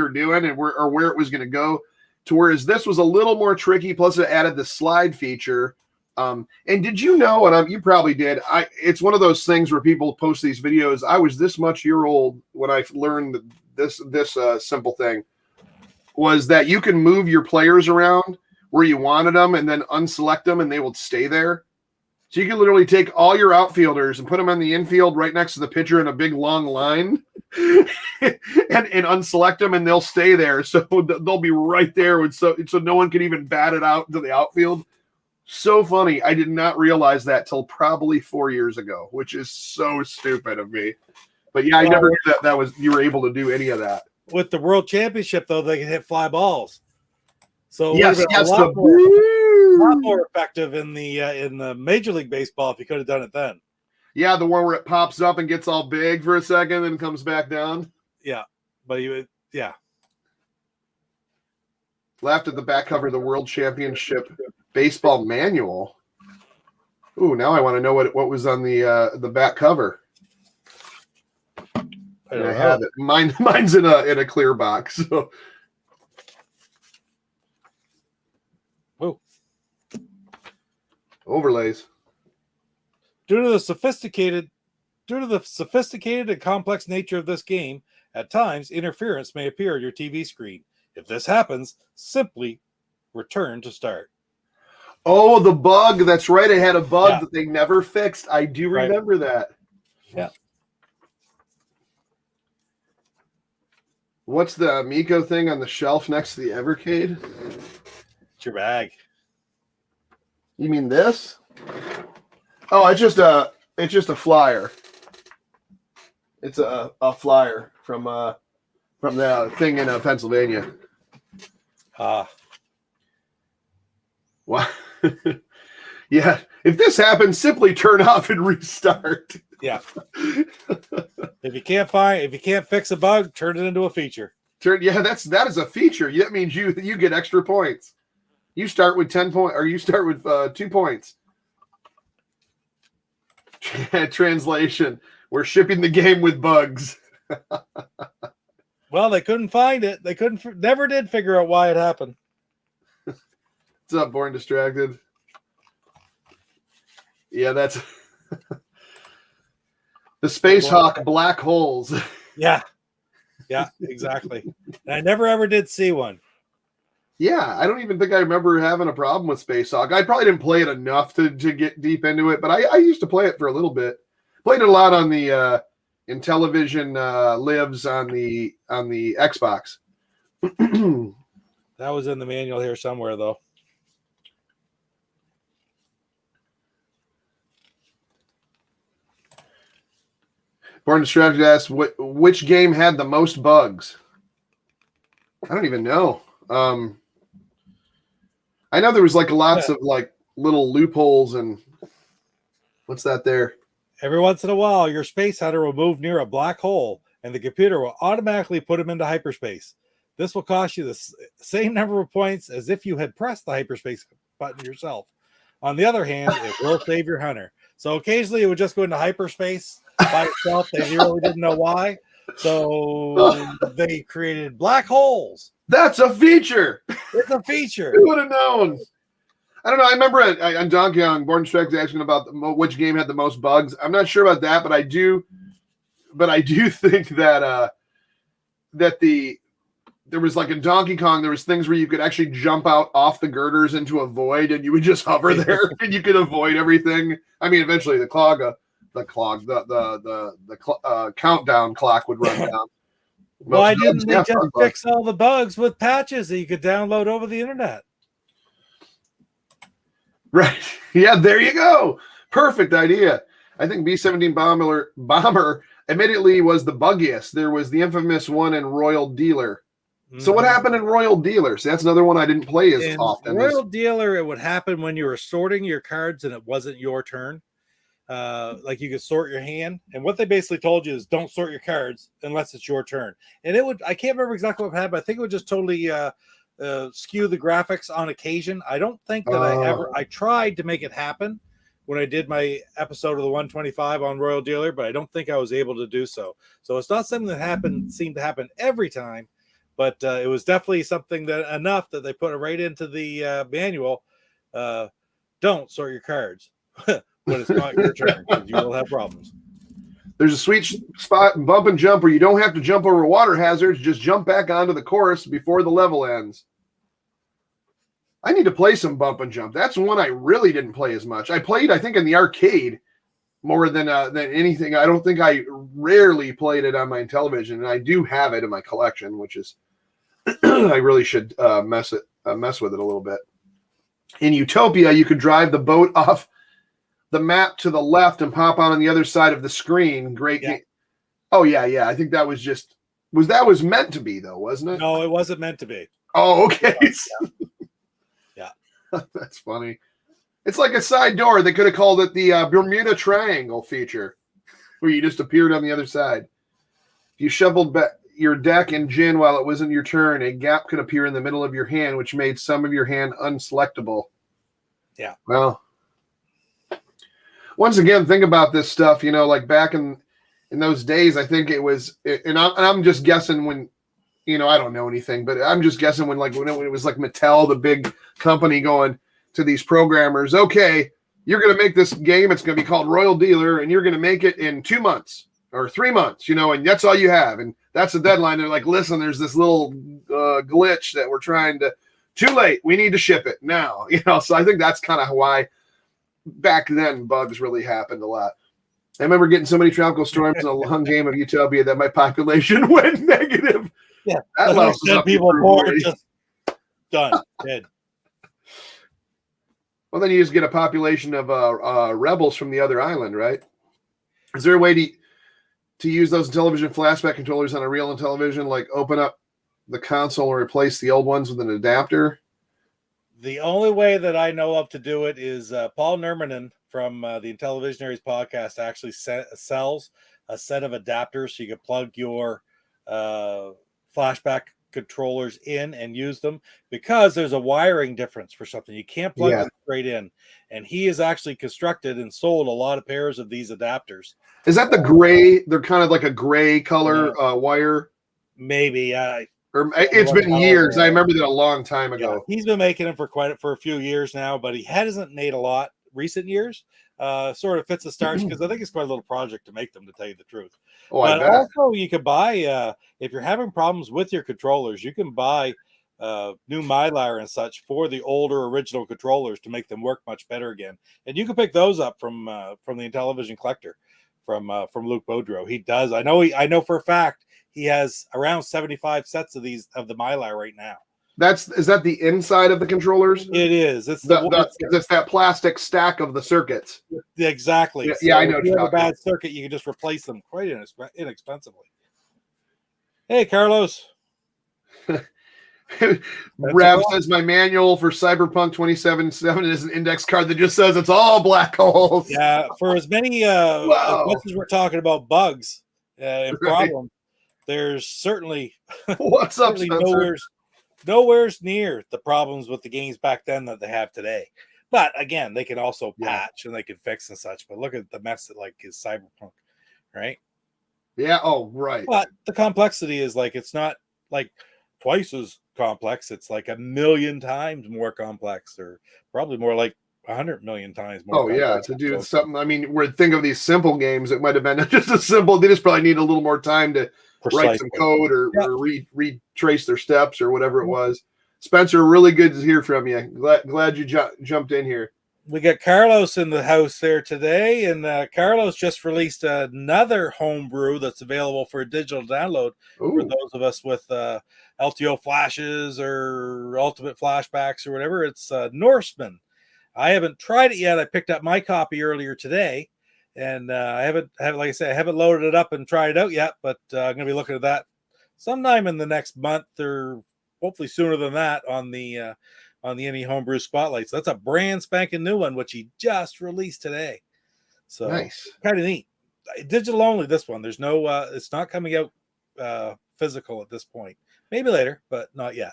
were doing and where it was going to go. To whereas this was a little more tricky, plus it added the slide feature. And did you know, and you probably did, it's one of those things where people post these videos. I was this much year old when I learned this simple thing, was that you can move your players around where you wanted them and then unselect them and they will stay there. So you can literally take all your outfielders and put them in the infield right next to the pitcher in a big long line and unselect them, and they'll stay there. So they'll be right there. So no one can even bat it out to the outfield. So funny. I did not realize that till probably 4 years ago, which is so stupid of me. But yeah, I never knew that was you were able to do any of that. With the World Championship, though, they can hit fly balls. So yes, a lot more effective in the Major League Baseball if you could have done it then. Yeah, the one where it pops up and gets all big for a second and comes back down. Yeah, but Left at the back cover of the World Championship Baseball Manual. Ooh, now I want to know what was on the back cover. I have it. Mine's in a clear box. So. Whoa. Overlays. Due to the sophisticated and complex nature of this game, at times interference may appear on your TV screen. If this happens, simply return to start. Oh, the bug. That's right. It had a bug that they never fixed. I do remember that. Yeah. What's the Amico thing on the shelf next to the Evercade? It's your bag. You mean this? Oh, it's just a flyer. It's a flyer from the thing in Pennsylvania. Wow. Yeah. If this happens, simply turn off and restart. Yeah. If you can't fix a bug, turn it into a feature. That is a feature. That means you get extra points. You start with 10 points, or you start with 2 points. Translation: we're shipping the game with bugs. Well, they couldn't find it. They never did figure out why it happened. What's up, Born Distracted? Yeah, that's the Space Hawk black holes. Yeah, exactly. And I never ever did see one. Yeah, I don't even think I remember having a problem with Space Hawk. I probably didn't play it enough to get deep into it, but I used to play it for a little bit. Played it a lot on the INTELLIVISION lives on the Xbox. That was in the manual here somewhere, though. Born Distracted asks, which game had the most bugs? I don't even know. I know there was like lots of like little loopholes and what's that there? Every once in a while, your space hunter will move near a black hole, and the computer will automatically put him into hyperspace. This will cost you the same number of points as if you had pressed the hyperspace button yourself. On the other hand, it will save your hunter. So occasionally it would just go into hyperspace by itself. They really didn't know why. So they created black holes. That's a feature. It's a feature. Who would have known? I don't know. I remember on Donkey Kong, Born Distracted asking about which game had the most bugs. I'm not sure about that, but I do think that there was like in Donkey Kong, there was things where you could actually jump out off the girders into a void, and you would just hover there, and you could avoid everything. I mean, eventually the countdown clock would run down. Why didn't they just fix all the bugs with patches that you could download over the internet? Right. Yeah, there you go. Perfect idea. I think B-17 Bomber admittedly was the buggiest. There was the infamous one in Royal Dealer. So what happened in Royal Dealer? So that's another one I didn't play as often. Royal Dealer, it would happen when you were sorting your cards and it wasn't your turn. Like you could sort your hand, and what they basically told you is don't sort your cards unless it's your turn. And it would, I can't remember exactly what happened, but I think it would just totally skew the graphics on occasion. I don't think that I tried to make it happen when I did my episode of the 125 on Royal Dealer, but I don't think I was able to do so. So it's not something that seemed to happen every time, but it was definitely something that enough that they put it right into the manual. Don't sort your cards when it's not your turn, because you will have problems. There's a sweet spot in bump and jump where you don't have to jump over water hazards. Just jump back onto the course before the level ends. I need to play some bump and jump. That's one I really didn't play as much. I played, I think, in the arcade more than anything. I don't think I rarely played it on my television, and I do have it in my collection, which is I really should mess with it a little bit. In Utopia, you could drive the boat off the map to the left and pop on the other side of the screen. Great game. Oh yeah. I think that was meant to be though, wasn't it? No, it wasn't meant to be. Oh, okay. Yeah. That's funny. It's like a side door. They could have called it the Bermuda Triangle feature, where you just appeared on the other side. If you shoveled your deck in gin while it wasn't your turn, a gap could appear in the middle of your hand, which made some of your hand unselectable. Yeah. Well, once again, think about this stuff, like back in those days, I think it was, and I'm just guessing when, I don't know anything, but I'm just guessing when it was like Mattel, the big company, going to these programmers, okay, you're going to make this game. It's going to be called Royal Dealer, and you're going to make it in 2 months or 3 months, and that's all you have. And that's the deadline. They're like, listen, there's this little glitch that we're trying to, too late. We need to ship it now, so I think that's kind of why back then bugs really happened a lot. I remember getting so many tropical storms in a long game of Utopia that my population went negative. Yeah, that lost people bored, just done, dead. Well, then you just get a population of rebels from the other island, right? Is there a way to use those television flashback controllers on a real television, like open up the console and replace the old ones with an adapter? The only way that I know of to do it is Paul Nermanen from the Intellivisionaries podcast actually sells a set of adapters so you can plug your flashback controllers in and use them, because there's a wiring difference for something. You can't plug them straight in. And he has actually constructed and sold a lot of pairs of these adapters. Is that the gray? They're kind of like a gray color wire. Maybe. It's been years. I remember that a long time ago. Yeah, he's been making them for a few years now, but he hasn't made a lot recent years. Sort of fits the starch because I think it's quite a little project to make them, to tell you the truth. Oh, but also you could buy if you're having problems with your controllers, you can buy new Mylar and such for the older original controllers to make them work much better again. And you can pick those up from the Intellivision collector from Luke Boudreau. He does. I know for a fact he has around 75 sets of these of the Mylar right now. Is that the inside of the controllers? It is. It's it's that plastic stack of the circuits. Exactly. Yeah, so I know. If you have a bad circuit, you can just replace them quite inexpensively. Hey, Carlos. Rav says my manual for Cyberpunk 2077 is an index card that just says it's all black holes. Yeah, for as many as much as we're talking about bugs and problems, there's certainly what's up, Spencer? Nowhere's near the problems with the games back then that they have today. But again, they can also patch and they can fix and such. But look at the mess that is Cyberpunk, right? Yeah. Oh, right. But the complexity is it's not like twice as complex. It's like 1,000,000 times more complex, or probably more like 100 million times more. Oh, complex. Yeah. To do something. I mean, we're think of these simple games. It might have been just a simple. They just probably need a little more time to write some code or retrace their steps or whatever it was. Spencer, really good to hear from you. Glad you jumped in here. We got Carlos in the house there today, and Carlos just released another homebrew that's available for a digital download for those of us with LTO flashes or ultimate flashbacks or whatever. It's Norseman. I haven't tried it yet. I picked up my copy earlier today. And I haven't loaded it up and tried it out yet, but I'm going to be looking at that sometime in the next month, or hopefully sooner than that, on the Any Homebrew Spotlight. So that's a brand spanking new one, which he just released today. So nice, kind of neat. Digital only, this one. There's no, it's not coming out physical at this point. Maybe later, but not yet.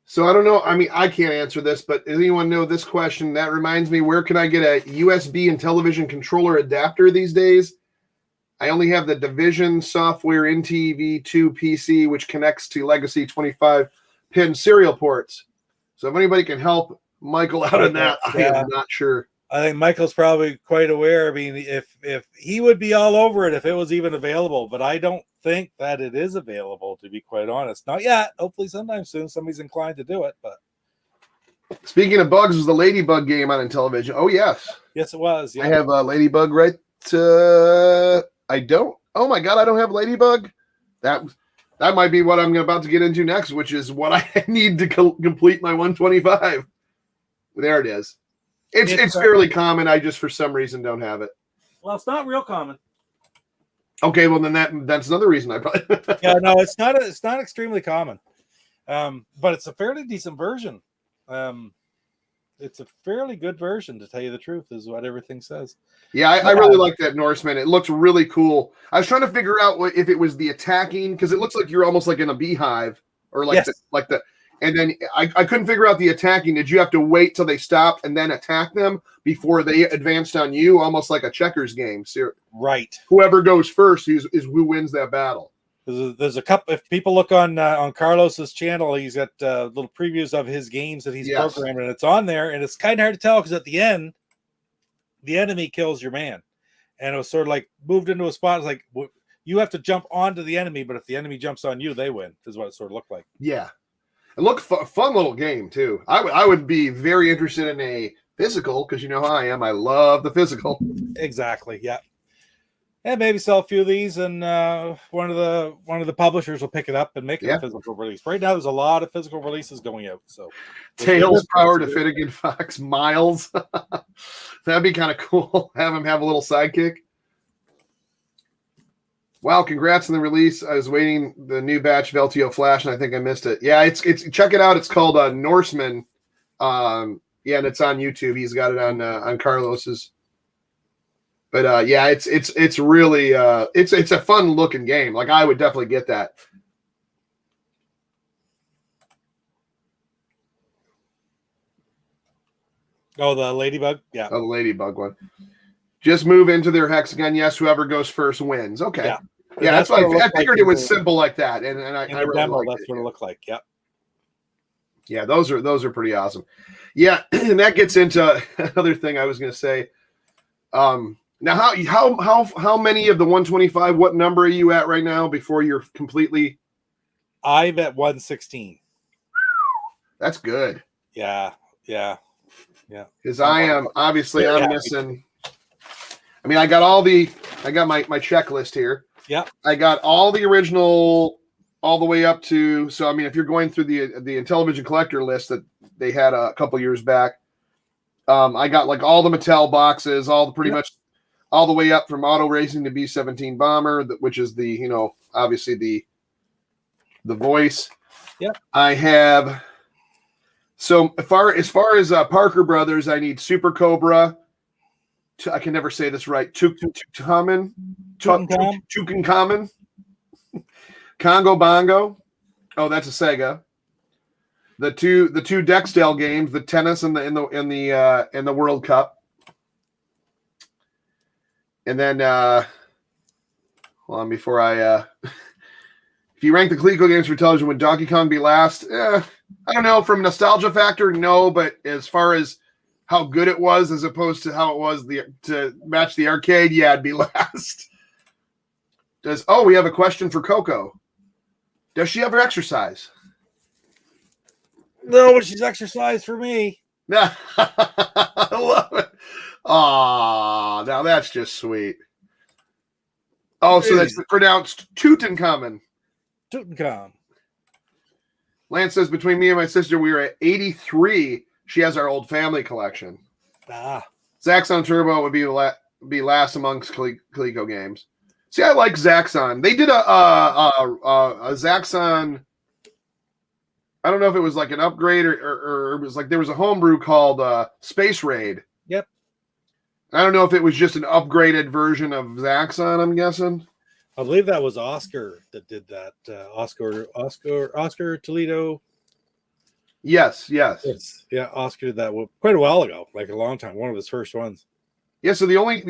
So I don't know. I mean, I can't answer this, but does anyone know this question? That reminds me, where can I get a USB and television controller adapter these days? I only have the Division software NTV2 PC, which connects to Legacy 25-pin serial ports. So if anybody can help Michael out on that, I am not sure. I think Michael's probably quite aware. I mean, if he would be all over it if it was even available, but I don't think that it is available, to be quite honest. Not yet. Hopefully sometime soon somebody's inclined to do it. But speaking of bugs, was the Ladybug game on Intellivision? Oh, yes. Yes, it was. Yeah. I have a Ladybug right. I don't. Oh, my God, I don't have Ladybug. That might be what I'm about to get into next, which is what I need to complete my 125. There it is. It's fairly common. I just, for some reason, don't have it. Well, it's not real common. Okay, well, then that's another reason I probably... Yeah, no, it's not extremely common. But it's a fairly decent version. It's a fairly good version, to tell you the truth, is what everything says. Yeah, I really like that Norseman. It looks really cool. I was trying to figure out if it was the attacking, because it looks like you're almost like in a beehive, or like the. And then I couldn't figure out the attacking. Did you have to wait till they stopped and then attack them before they advanced on you, almost like a checkers game? So right. Whoever goes first is who wins that battle. There's a couple. If people look on Carlos's channel, he's got little previews of his games that he's programming, and it's on there. And it's kind of hard to tell because at the end, the enemy kills your man, and it was sort of like moved into a spot. It's like you have to jump onto the enemy, but if the enemy jumps on you, they win. Is what it sort of looked like. Yeah. It looked fun little game too. I would be very interested in a physical, because you know how I am. I love the physical. Exactly. Yeah. And maybe sell a few of these, and one of the publishers will pick it up and make it a physical release. Right now, there's a lot of physical releases going out. So Tails power to Finnegan Fox Miles. That'd be kind of cool. Have him have a little sidekick. Wow, congrats on the release. I was waiting the new batch of LTO Flash, and I think I missed it. Yeah, it's check it out. It's called Norseman, Yeah, and it's on YouTube. He's got it on Carlos's. But yeah, it's really it's a fun looking game. Like I would definitely get that. Oh, the ladybug? Yeah. Oh, the ladybug one. Just move into their hexagon. Yes, whoever goes first wins. Okay. Yeah. Yeah, that's why I figured it was simple like that. And I really demo, liked that's what it looked like. Yep. Yeah, those are pretty awesome. Yeah, and that gets into another thing I was gonna say. Now how many of the 125, what number are you at right now before you're completely? I'm at 116. That's good. Yeah. Because I'm missing. I mean, I got my checklist here. Yeah. I got all the original all the way up to, so I mean, if you're going through the Intellivision collector list that they had a couple years back, I got like all the Mattel boxes, all the pretty much all the way up from Auto Racing to B-17 Bomber, which is the, obviously the voice. Yeah. I have, so as far as Parker Brothers, I need Super Cobra. I can never say this right. Tutankhamun. Congo Bongo. Oh, that's a Sega. The two Dextel games, the tennis and the World Cup. And then hold on before I if you rank the Coleco games for television, would Donkey Kong be last? I don't know. From nostalgia factor, no, but as far as how good it was as opposed to how it was to match the arcade, yeah, it'd be last. We have a question for Coco. Does she ever exercise? No, but she's exercised for me. I love it. Aw, now that's just sweet. Oh, so that's pronounced Tutankhamun. Tutankhamun. Lance says, between me and my sister, we were at 83. She has our old family collection. Zaxxon Turbo would be last amongst Coleco games. See, I like Zaxxon. They did a Zaxxon. I don't know if it was like an upgrade or it was like there was a homebrew called Space Raid. Yep. I don't know if it was just an upgraded version of Zaxxon, I'm guessing. I believe that was Oscar that did that. Oscar Toledo. Yes. Yeah, Oscar did that quite a while ago, like a long time. One of his first ones. Yeah, so the only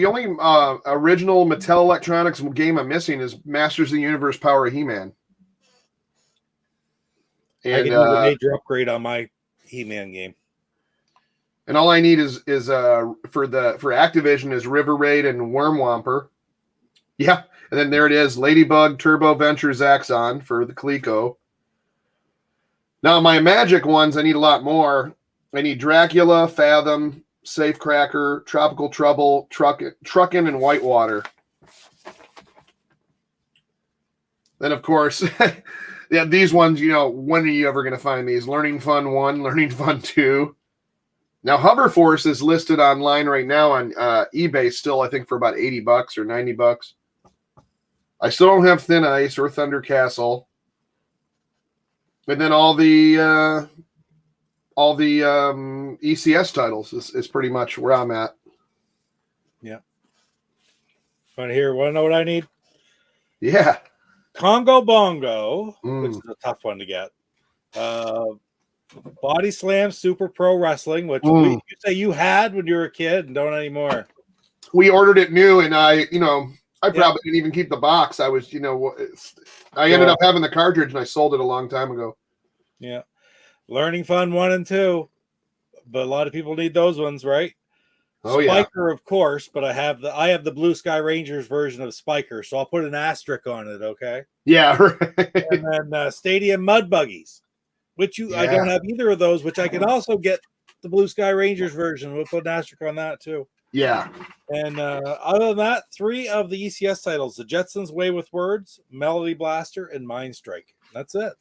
original Mattel Electronics game I'm missing is Masters of the Universe Power of He-Man. And I can do a major upgrade on my He-Man game. And all I need is for Activision is River Raid and Worm Womper. Yeah, and then there it is, Ladybug, Turbo Venture, Zaxxon for the Coleco. Now my Magic ones, I need a lot more. I need Dracula, Fathom, Safecracker, Tropical Trouble, Truckin', and Whitewater. Then of course, yeah, these ones, when are you ever going to find these? Learning Fun 1, Learning Fun 2. Now, Hover Force is listed online right now on eBay still, I think, for about $80 or $90. I still don't have Thin Ice or Thunder Castle. And then all the ECS titles is pretty much where I'm at. Yeah. Want to know what I need? Yeah. Congo Bongo, which is a tough one to get. Body Slam Super Pro Wrestling, which you say you had when you were a kid and don't anymore. We ordered it new, and I probably didn't even keep the box. I was, I ended up having the cartridge, and I sold it a long time ago. Yeah. Learning Fun 1 and 2. But a lot of people need those ones, right? Oh, Spiker, of course, but I have the Blue Sky Rangers version of Spiker, so I'll put an asterisk on it, okay? Yeah, right. And then Stadium Mud Buggies, which I don't have either of those, which I can also get the Blue Sky Rangers version. We'll put an asterisk on that too. Yeah. And other than that, 3 of the ECS titles: The Jetsons' Way with Words, Melody Blaster, and Mind Strike. That's it.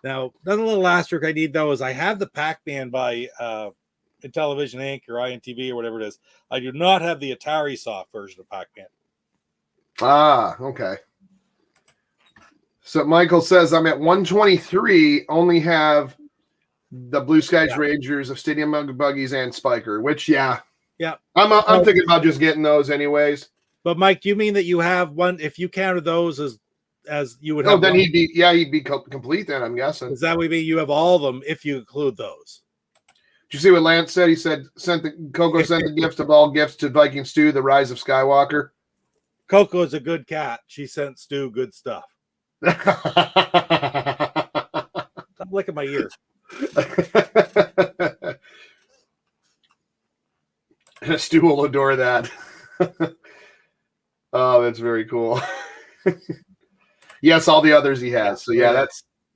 Now, another little asterisk I need though is I have the Pac-Man by Intellivision Inc. or INTV or whatever it is. I do not have the Atari Soft version of Pac-Man. Ah, okay. So Michael says I'm at 123, only have the Blue Skies Yeah. Rangers of Stadium Buggies and Spiker, which I'm Oh. thinking about just getting those anyways. But Mike, do you mean that you have one? If you counted those as you would Oh, have, then one, he'd be complete then, I'm guessing. does that would mean you have all of them if you include those? Did you see what Lance said? He said Coco sent the gifts of all gifts to Viking Stew, The Rise of Skywalker. Coco is a good cat. She sent Stu good stuff. I'm licking my ears. Stu will adore that. Oh, that's very cool. Yes, all the others he has. So yeah,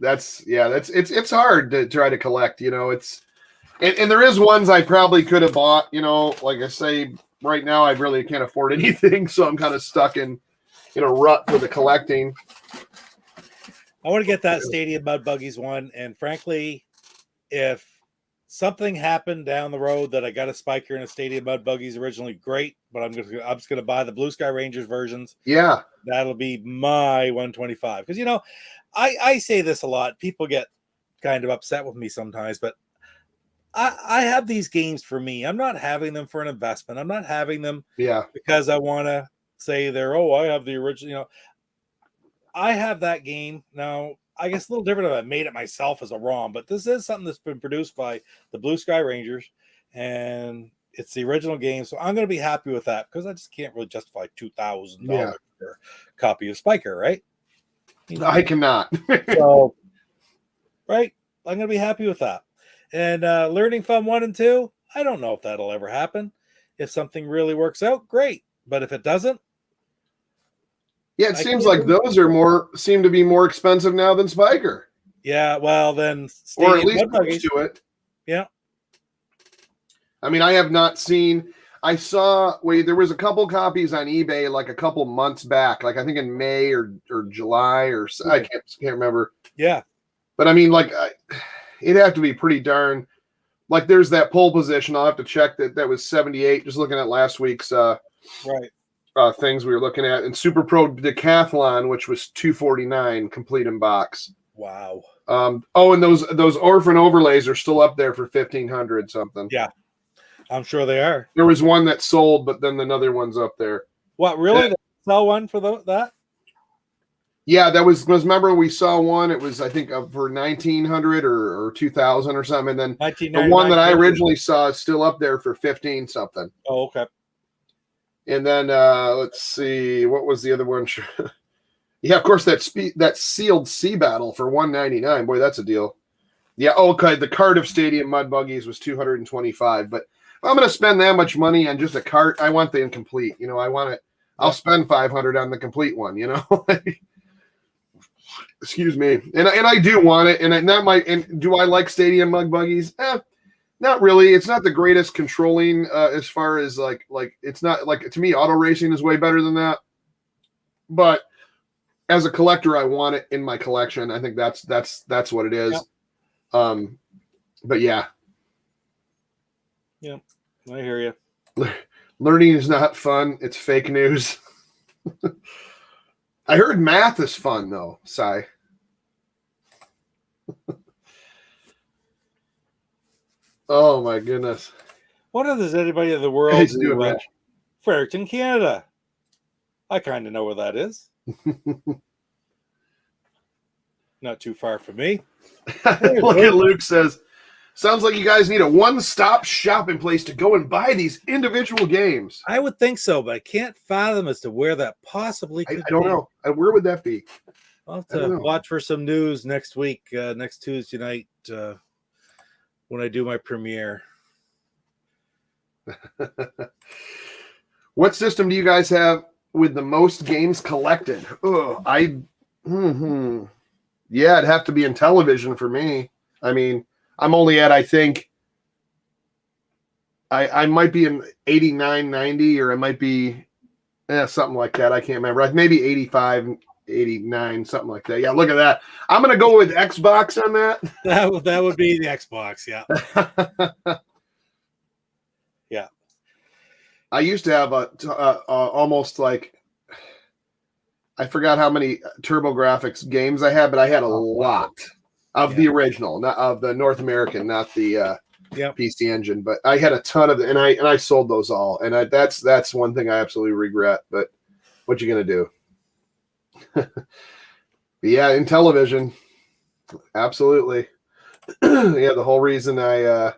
it's hard to try to collect. And there is ones I probably could have bought. Like I say, right now I really can't afford anything, so I'm kind of stuck in a rut for the collecting. I want to get that Stadium Mud Buggies one, and frankly, if something happened down the road that I got a Spiker and a Stadium Mud Buggies originally, great. But I'm just gonna buy the Blue Sky Rangers versions. Yeah, that'll be my 125. Because I say this a lot. People get kind of upset with me sometimes, but I have these games for me. I'm not having them for an investment. I'm not having them because I want to say I have the original. I have that game now. I guess a little different if I made it myself as a ROM, but this is something that's been produced by the Blue Sky Rangers, and it's the original game. So I'm going to be happy with that because I just can't really justify $2,000 for a copy of Spiker, right? I cannot. So, right, I'm going to be happy with that. And Learning Fun 1 and 2, I don't know if that'll ever happen. If something really works out, great. But if it doesn't, it seems like those seem to be more expensive now than Spiker. Yeah, well then, or at least close to it. Yeah. I mean, I have not seen. I saw. There was a couple copies on eBay like a couple months back, like I think in May or July or I can't remember. Yeah. But I mean, like, it'd have to be pretty darn. Like, there's that pole position. I'll have to check that was 78. Just looking at last week's things we were looking at, and Super Pro Decathlon, which was $249 complete in box. Wow. And those orphan overlays are still up there for $1,500 something. Yeah, I'm sure they are. There was one that sold, but then another one's up there. What, really? They sell one for that? Yeah, that was remember we saw one. It was I think for $1,900 or $2,000 or something. And then the one that I originally saw is still up there for $15 something. Oh, okay. And then let's see, what was the other one? Yeah, of course that sealed sea battle for $199. Boy, that's a deal. Yeah, okay. The Cardiff Stadium Mud Buggies was $225. But if I'm going to spend that much money on just a cart, I want the incomplete. I want it. I'll spend $500 on the complete one. Excuse me. And I do want it. And that might. And do I like Stadium Mud Buggies? Not really. It's not the greatest controlling as far as like it's not like, to me, auto racing is way better than that. But as a collector, I want it in my collection. I think that's what it is. Yep. But yeah. Yeah, I hear you. Learning is not fun. It's fake news. I heard math is fun though, Cy. Oh my goodness. Wonder if there's anybody in the world who Fredericton, Canada. I kind of know where that is. Not too far from me. Look at Luke says, sounds like you guys need a one-stop shopping place to go and buy these individual games. I would think so, but I can't fathom as to where that possibly could be. I don't know. Where would that be? I'll have to watch for some news next week, next Tuesday night, when I do my premiere. What system do you guys have with the most games collected? Oh, yeah, it'd have to be Intellivision for me. I mean, I'm only at, I think, I might be in 89, 90, or I might be something like that. I can't remember. Maybe 85, 89, something like that. Yeah, look at that. I'm going to go with Xbox on that. That would be the Xbox, yeah. Yeah. I used to have almost like, I forgot how many TurboGrafx games I had, but I had a lot. of the original, not of the North American, not the PC Engine. But I had a ton of it, and I sold those all, and that's one thing I absolutely regret. But what you gonna do? But yeah, Intellivision, absolutely. Yeah, the whole reason I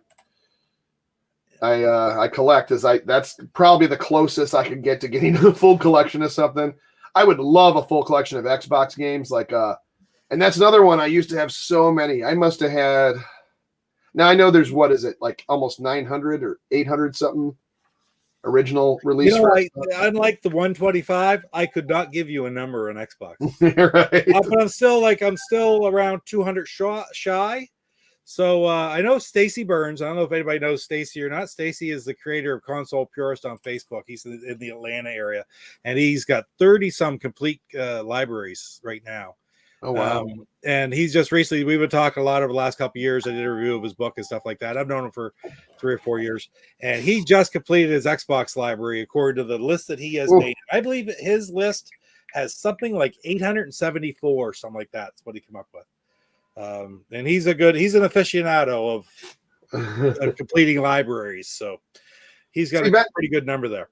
collect is that's probably the closest I could get to getting a full collection of something. I would love a full collection of Xbox games, and that's another one. I used to have so many. I must have had. Now I know there's what is it like almost 900 or 800 something original release. Unlike the 125, I could not give you a number on Xbox. Right. But I'm still around 200 shy. So I know Stacy Burns. I don't know if anybody knows Stacy or not. Stacy is the creator of Console Purist on Facebook. He's in the Atlanta area, and he's got 30 some complete libraries right now. Oh wow! And he's just recently. We've been talking a lot over the last couple of years. I did a review of his book and stuff like that. I've known him for 3 or 4 years, and he just completed his Xbox library according to the list that he has made. I believe his list has something like 874, something like that. That's what he came up with. And he's an aficionado of completing libraries, so he's got a pretty good number there.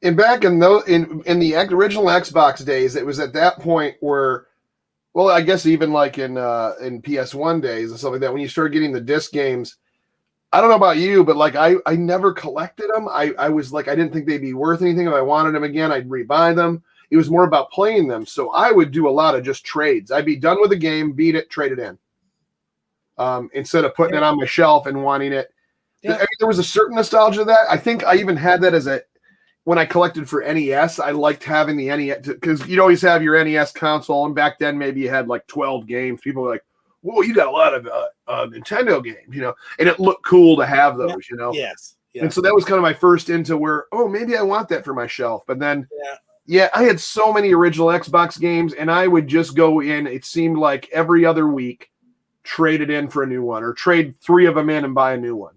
And back in the original Xbox days, it was at that point where, well, I guess even like in PS1 days and stuff like that, when you started getting the disc games, I don't know about you, but like I never collected them. I was like, I didn't think they'd be worth anything. If I wanted them again, I'd rebuy them. It was more about playing them. So I would do a lot of just trades. I'd be done with the game, beat it, trade it in. Instead of putting it on my shelf and wanting it. Yeah. There was a certain nostalgia to that. I think I even had that when I collected for NES. I liked having the NES because you'd always have your NES console, and back then maybe you had like 12 games. People were like, "Whoa, you got a lot of Nintendo games," and it looked cool to have those, Yes. And so that was kind of my first into where, oh, maybe I want that for my shelf. But then, I had so many original Xbox games, and I would just go in. It seemed like every other week. Trade it in for a new one, or trade 3 of them in and buy a new one,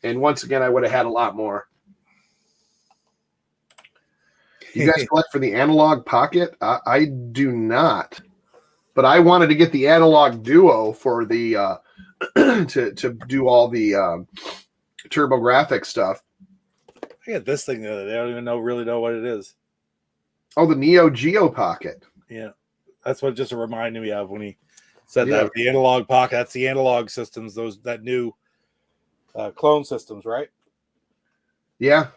And once again, I would have had a lot more. You guys collect for the Analog Pocket? I do not, but I wanted to get the Analog Duo for the to do all the TurboGrafx stuff. I got this thing the other day. I don't even really know what it is. Oh, the Neo Geo Pocket. Yeah, that's what just reminded me of when he said that. The Analog Pocket. That's the analog systems. That new clone systems, right? Yeah.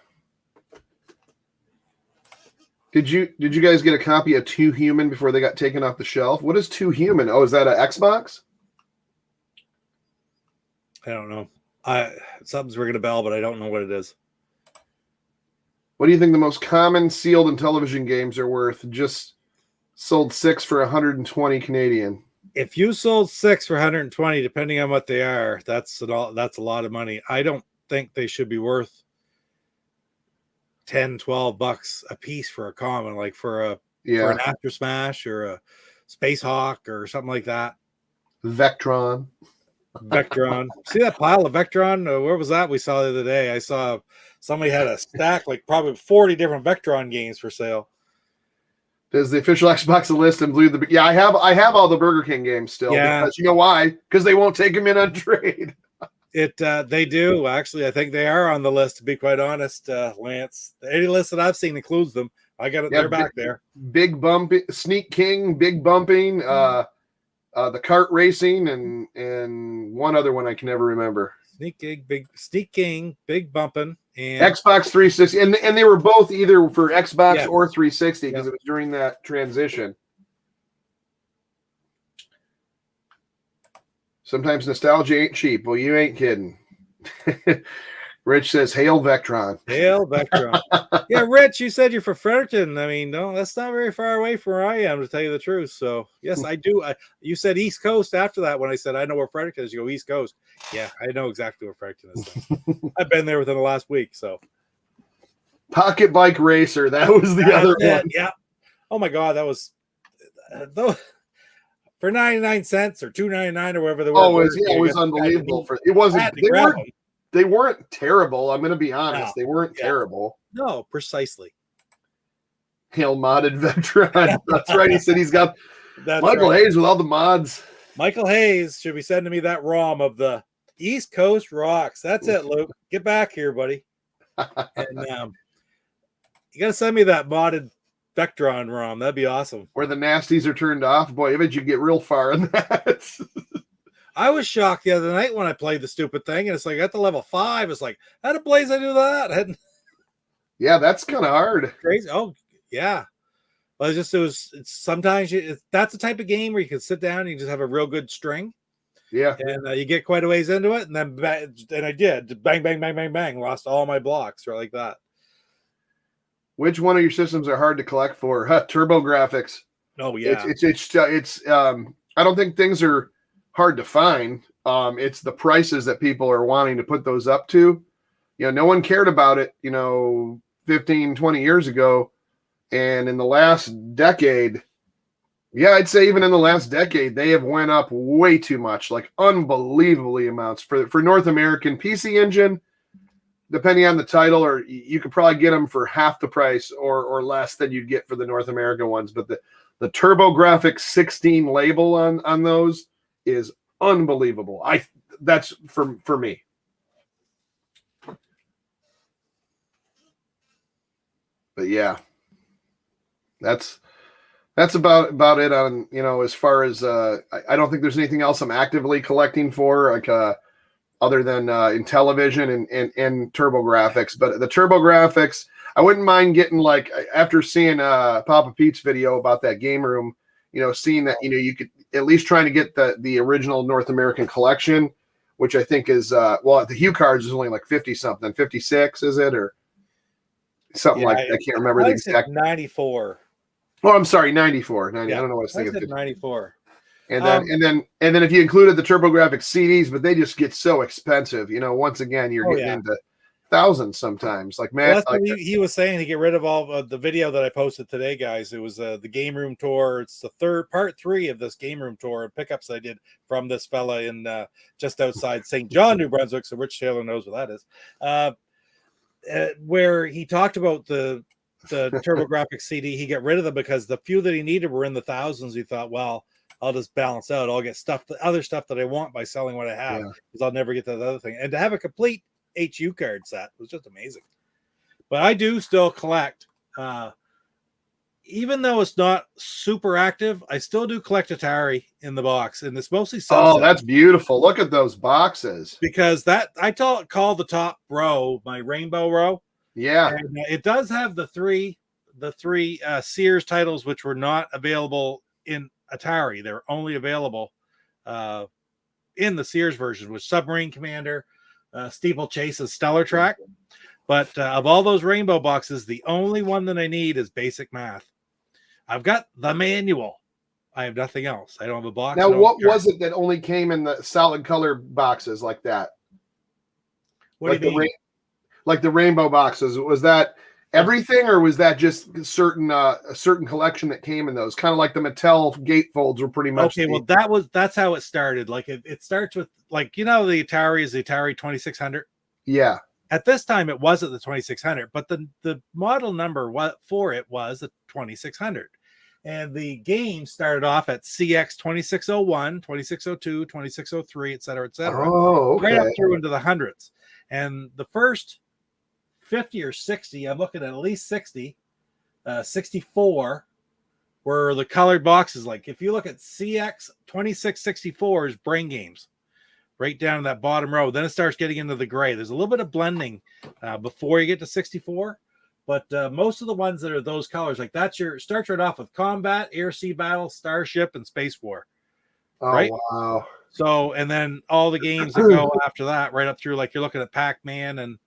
Did you guys get a copy of Too Human before they got taken off the shelf? What is Too Human? Oh, is that an Xbox? I don't know. Something's ringing a bell, but I don't know what it is. What do you think the most common sealed Intellivision games are worth? Just sold 6 for 120 Canadian. If you sold 6 for 120, depending on what they are, that's a lot of money. I don't think they should be worth $10-12 a piece for a common, like for an ASTROSMASHED or a Space Hawk or something like that. Vectron. See that pile of Vectron? Where was that we saw the other day? I saw somebody had a stack, like probably 40 different Vectron games for sale. Does the official Xbox list include the? Yeah, I have all the Burger King games still. Yeah. Because you know why? Because they won't take them in on trade. They do actually. I think they are on the list. To be quite honest, Lance, any list that I've seen includes them. I got it. They're back there. Big bumping, Sneak King, big bumping, the kart racing, and one other one I can never remember. Sneak King, big bumping, and Xbox 360, and they were both either for Xbox or 360 because it was during that transition. Sometimes nostalgia ain't cheap. Well, you ain't kidding. Rich says, "Hail Vectron." Hail Vectron. Yeah, Rich, you said you're from Fredericton. I mean, no, that's not very far away from where I am, to tell you the truth. So, yes, I do. You said East Coast after that when I said I know where Fredericton is. You go East Coast. Yeah, I know exactly where Fredericton is. I've been there within the last week. So, Pocket Bike Racer. That was the other one. Yeah. Oh my God, that was for 99 cents or $2.99 or whatever they were. Oh, it was unbelievable. It wasn't. They weren't terrible. I'm going to be honest. They weren't terrible. No, precisely. Hail modded Vectron. That's right. He said he's got Michael Hayes with all the mods. Michael Hayes should be sending me that ROM of the East Coast Rocks. That's it, Luke. Get back here, buddy. And you got to send me that modded Vectron ROM. That'd be awesome. Where the nasties are turned off. Boy, I bet you get real far in that. I was shocked the other night when I played the stupid thing, and it's like at the level 5, it's like, how the blaze I do that? Yeah, that's kind of hard. Crazy. Oh, yeah. Well, it's sometimes that's the type of game where you can sit down and you just have a real good string. Yeah. And you get quite a ways into it, and I did bang, bang, bang, bang, bang, lost all my blocks or like that. Which one of your systems are hard to collect for? Turbo graphics. Oh yeah. It's I don't think things are hard to find. It's the prices that people are wanting to put those up to. No one cared about it, 15, 20 years ago. And in the last decade, I'd say even in the last decade, they have went up way too much, like unbelievably amounts for North American PC Engine. Depending on the title, or you could probably get them for half the price or less than you'd get for the North American ones. But the TurboGrafx 16 label on those is unbelievable. That's for me. But yeah, that's about it on, as far as I don't think there's anything else I'm actively collecting for, like other than INTELLIVISION and TurboGrafx. But the TurboGrafx, I wouldn't mind getting, like, after seeing Papa Pete's video about that game room, seeing that, you could at least trying to get the original North American collection, which I think is, the Hue cards is only like 50 something, 56, is it? Or something like that. I can't remember the exact. 94. Oh, I'm sorry, 94. 90, Yeah, I don't know what I was thinking. 94. And then if you included the TurboGrafx CDs, but they just get so expensive. Once again, you're getting into thousands sometimes. Like, man, well, that's what he was saying to get rid of all of the video that I posted today, guys. It was the game room tour. It's the part 3 of this game room tour and pickups I did from this fella in just outside St. John, New Brunswick. So Rich Taylor knows what that is. Where he talked about the TurboGrafx CD, he got rid of them because the few that he needed were in the thousands. He thought, well, I'll just balance out. I'll get other stuff that I want by selling what I have, because I'll never get to the other thing. And to have a complete HU card set was just amazing. But I do still collect, even though it's not super active. I still do collect Atari in the box, and it's mostly subsets. Oh, that's beautiful. Look at those boxes. Because that I call the top row my rainbow row. Yeah, and it does have the three Sears titles, which were not available in Atari. They're only available in the Sears version, with Submarine Commander, Steeplechase, and Stellar Track. But of all those rainbow boxes, the only one that I need is Basic Math. I've got the manual. I have nothing else. I don't have a box. Now, what was it that only came in the solid color boxes like that? What do you mean? Like the rainbow boxes? Was that everything, or was that just a certain collection that came in those? Kind of like the Mattel gatefolds were pretty much. Okay, well, that's how it started. Like it starts with, like, the Atari is the Atari 2600. Yeah. At this time, it wasn't the 2600, but the model number for it was the 2600. And the game started off at CX 2601, 2602, 2603, et cetera, et cetera. Oh, okay. Right up through into the hundreds. And the first 50 or 60, I'm looking at least 60, 64 were the colored boxes. Like, if you look at CX 2664's Brain Games, right down in that bottom row, then it starts getting into the gray. There's a little bit of blending before you get to 64, but most of the ones that are those colors, like starts right off with Combat, Air Sea Battle, Starship, and Space War. Oh, right? Wow. So, and then all the games that go after that, right up through, like, you're looking at Pac-Man, and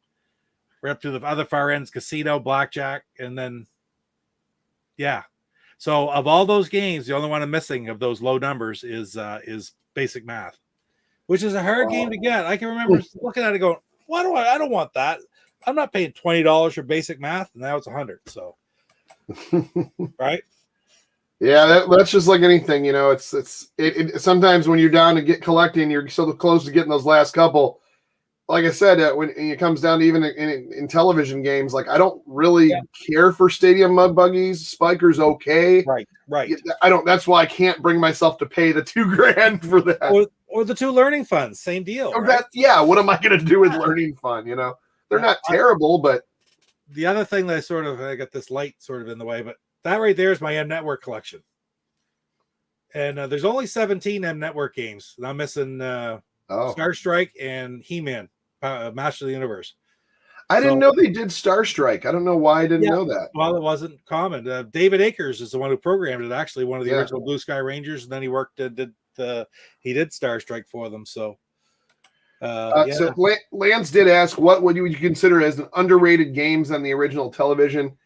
right up to the other far ends, Casino, Blackjack, and then, yeah. So of all those games, the only one I'm missing of those low numbers is Basic Math, which is a hard game to get. I can remember looking at it going, I don't want that. I'm not paying $20 for Basic Math, and now it's $100. So, right? Yeah, that's just like anything, It's sometimes when you're down to get collecting, you're so close to getting those last couple. like I said, when it comes down to even in television games, like I don't really care for stadium mud buggies. Spiker's okay. Right. I don't. That's why I can't bring myself to pay the $2,000 for that. Or the 2 learning funds, same deal. Or right? What am I going to do with learning fun? They're not terrible, but the other thing that I got this light sort of in the way, but that right there is my M Network collection. And there's only 17 M Network games. And I'm missing Star Strike and He-Man, Master of the Universe. I didn't know they did Star Strike. I don't know why I didn't know that. Well, it wasn't common. David Akers is the one who programmed it, actually, one of the original Blue Sky Rangers, and then he he did Star Strike for them. So, so Lance did ask, what would you consider as an underrated games on the original television?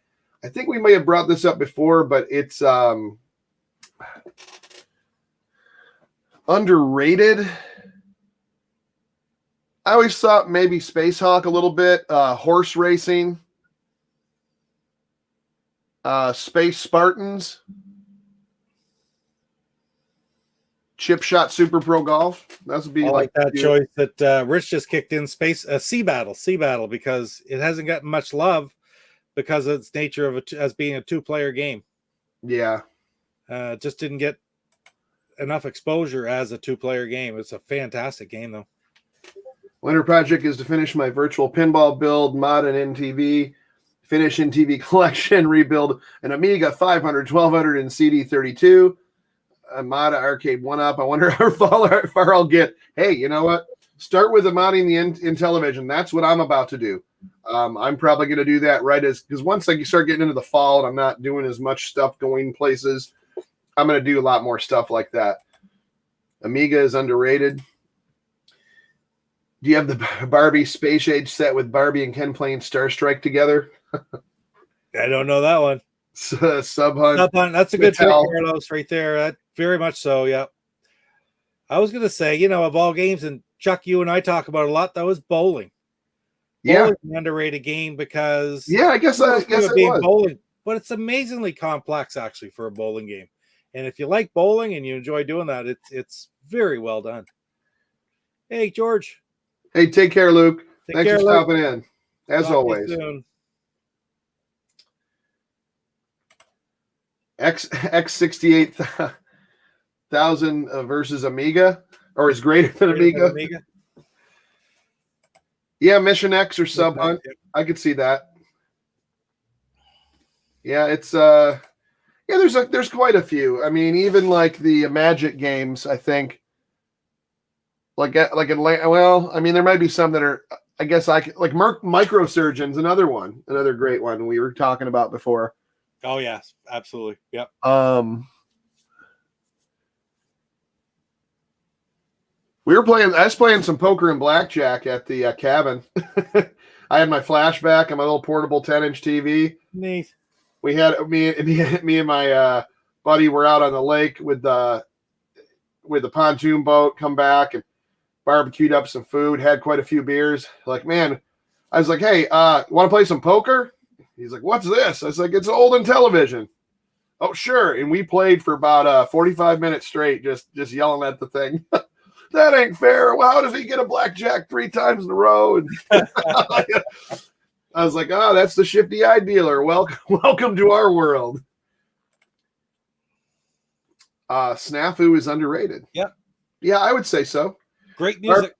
I think we may have brought this up before, but it's underrated. I always thought maybe Space Hawk a little bit, horse racing, Space Spartans, Chip Shot Super Pro Golf. That would be I like that choice that Rich just kicked in. Sea Battle, because it hasn't gotten much love because of its nature of as being a 2-player game. Yeah, just didn't get enough exposure as a 2-player game. It's a fantastic game, though. Winter project is to finish my virtual pinball build, mod an NTV, finish NTV collection, rebuild an Amiga 500, 1200, and CD32, a mod arcade 1-up. I wonder how far I'll get. Hey, you know what? Start with the modding the Intellivision. That's what I'm about to do. I'm probably going to do that because once I start getting into the fall and I'm not doing as much stuff going places, I'm going to do a lot more stuff like that. Amiga is underrated. Do you have the Barbie Space Age set with Barbie and Ken playing Star Strike together? I don't know that one. Sub Hunt. That's a good pick, Carlos, right there. Very much so, yeah. I was going to say, of all games, and Chuck, you and I talk about a lot, that was bowling. Bowling's an underrated game because I guess it was. Bowling, but it's amazingly complex actually for a bowling game. And if you like bowling and you enjoy doing that, it's very well done. Hey, George. Hey, take care, Luke. Thanks for stopping in, as always. X68,000 versus Amiga, or is greater than Amiga. Yeah, Mission X or Sub Hunt. I could see that. Yeah, it's there's quite a few. I mean, even like the Magic games, I think. Like Atlanta. Well, I mean, there might be some that are. I guess like Microsurgeon's another great one we were talking about before. Oh yes, absolutely. Yep. I was playing some poker and blackjack at the cabin. I had my flashback and my little portable 10-inch TV. Neat. We had me and my buddy were out on the lake with the pontoon boat. Come back and barbecued up some food. Had quite a few beers. Like, man, I was like, hey, want to play some poker? He's like, what's this? I was like, it's old Intellivision. Oh, sure. And we played for about 45 minutes straight, just yelling at the thing. That ain't fair. Well, how does he get a blackjack 3 times in a row? And I was like, oh, that's the shifty eye dealer. Welcome to our world. Snafu is underrated. Yep. Yeah, I would say so. Great music.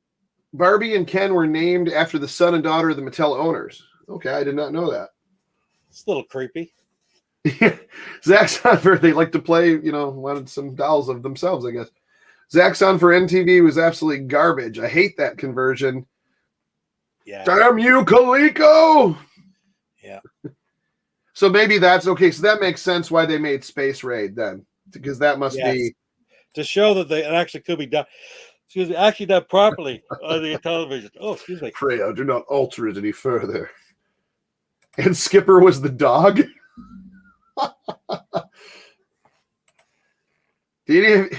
Barbie and Ken were named after the son and daughter of the Mattel owners. Okay, I did not know that. It's a little creepy. Zach Sonford, they like to play, wanted some dolls of themselves, I guess. Zach Son for NTV was absolutely garbage. I hate that conversion. Yeah. Damn you, Coleco! Yeah. So maybe that's okay. So that makes sense why they made Space Raid then, because that must be to show that it actually could be done. Excuse me, actually done properly on the television. Oh, excuse me. Freya, do not alter it any further. And Skipper was the dog. Do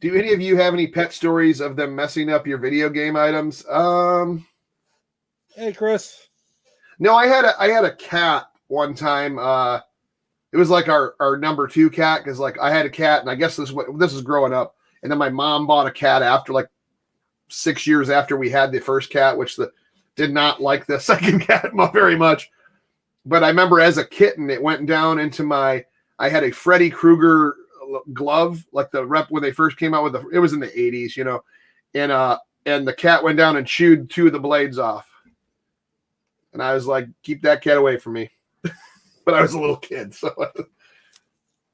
any of you have any pet stories of them messing up your video game items? Hey, Chris. No, I had a cat one time. It was like our number 2 cat, because like I had a cat, and I guess this is growing up, and then my mom bought a cat after like 6 years after we had the first cat, which did not like the second cat very much. But I remember as a kitten, it went down into I had a Freddy Krueger glove, like the rep when they first came out with it was in the 80s, and the cat went down and chewed 2 of the blades off. And I was like, keep that cat away from me. But I was a little kid, so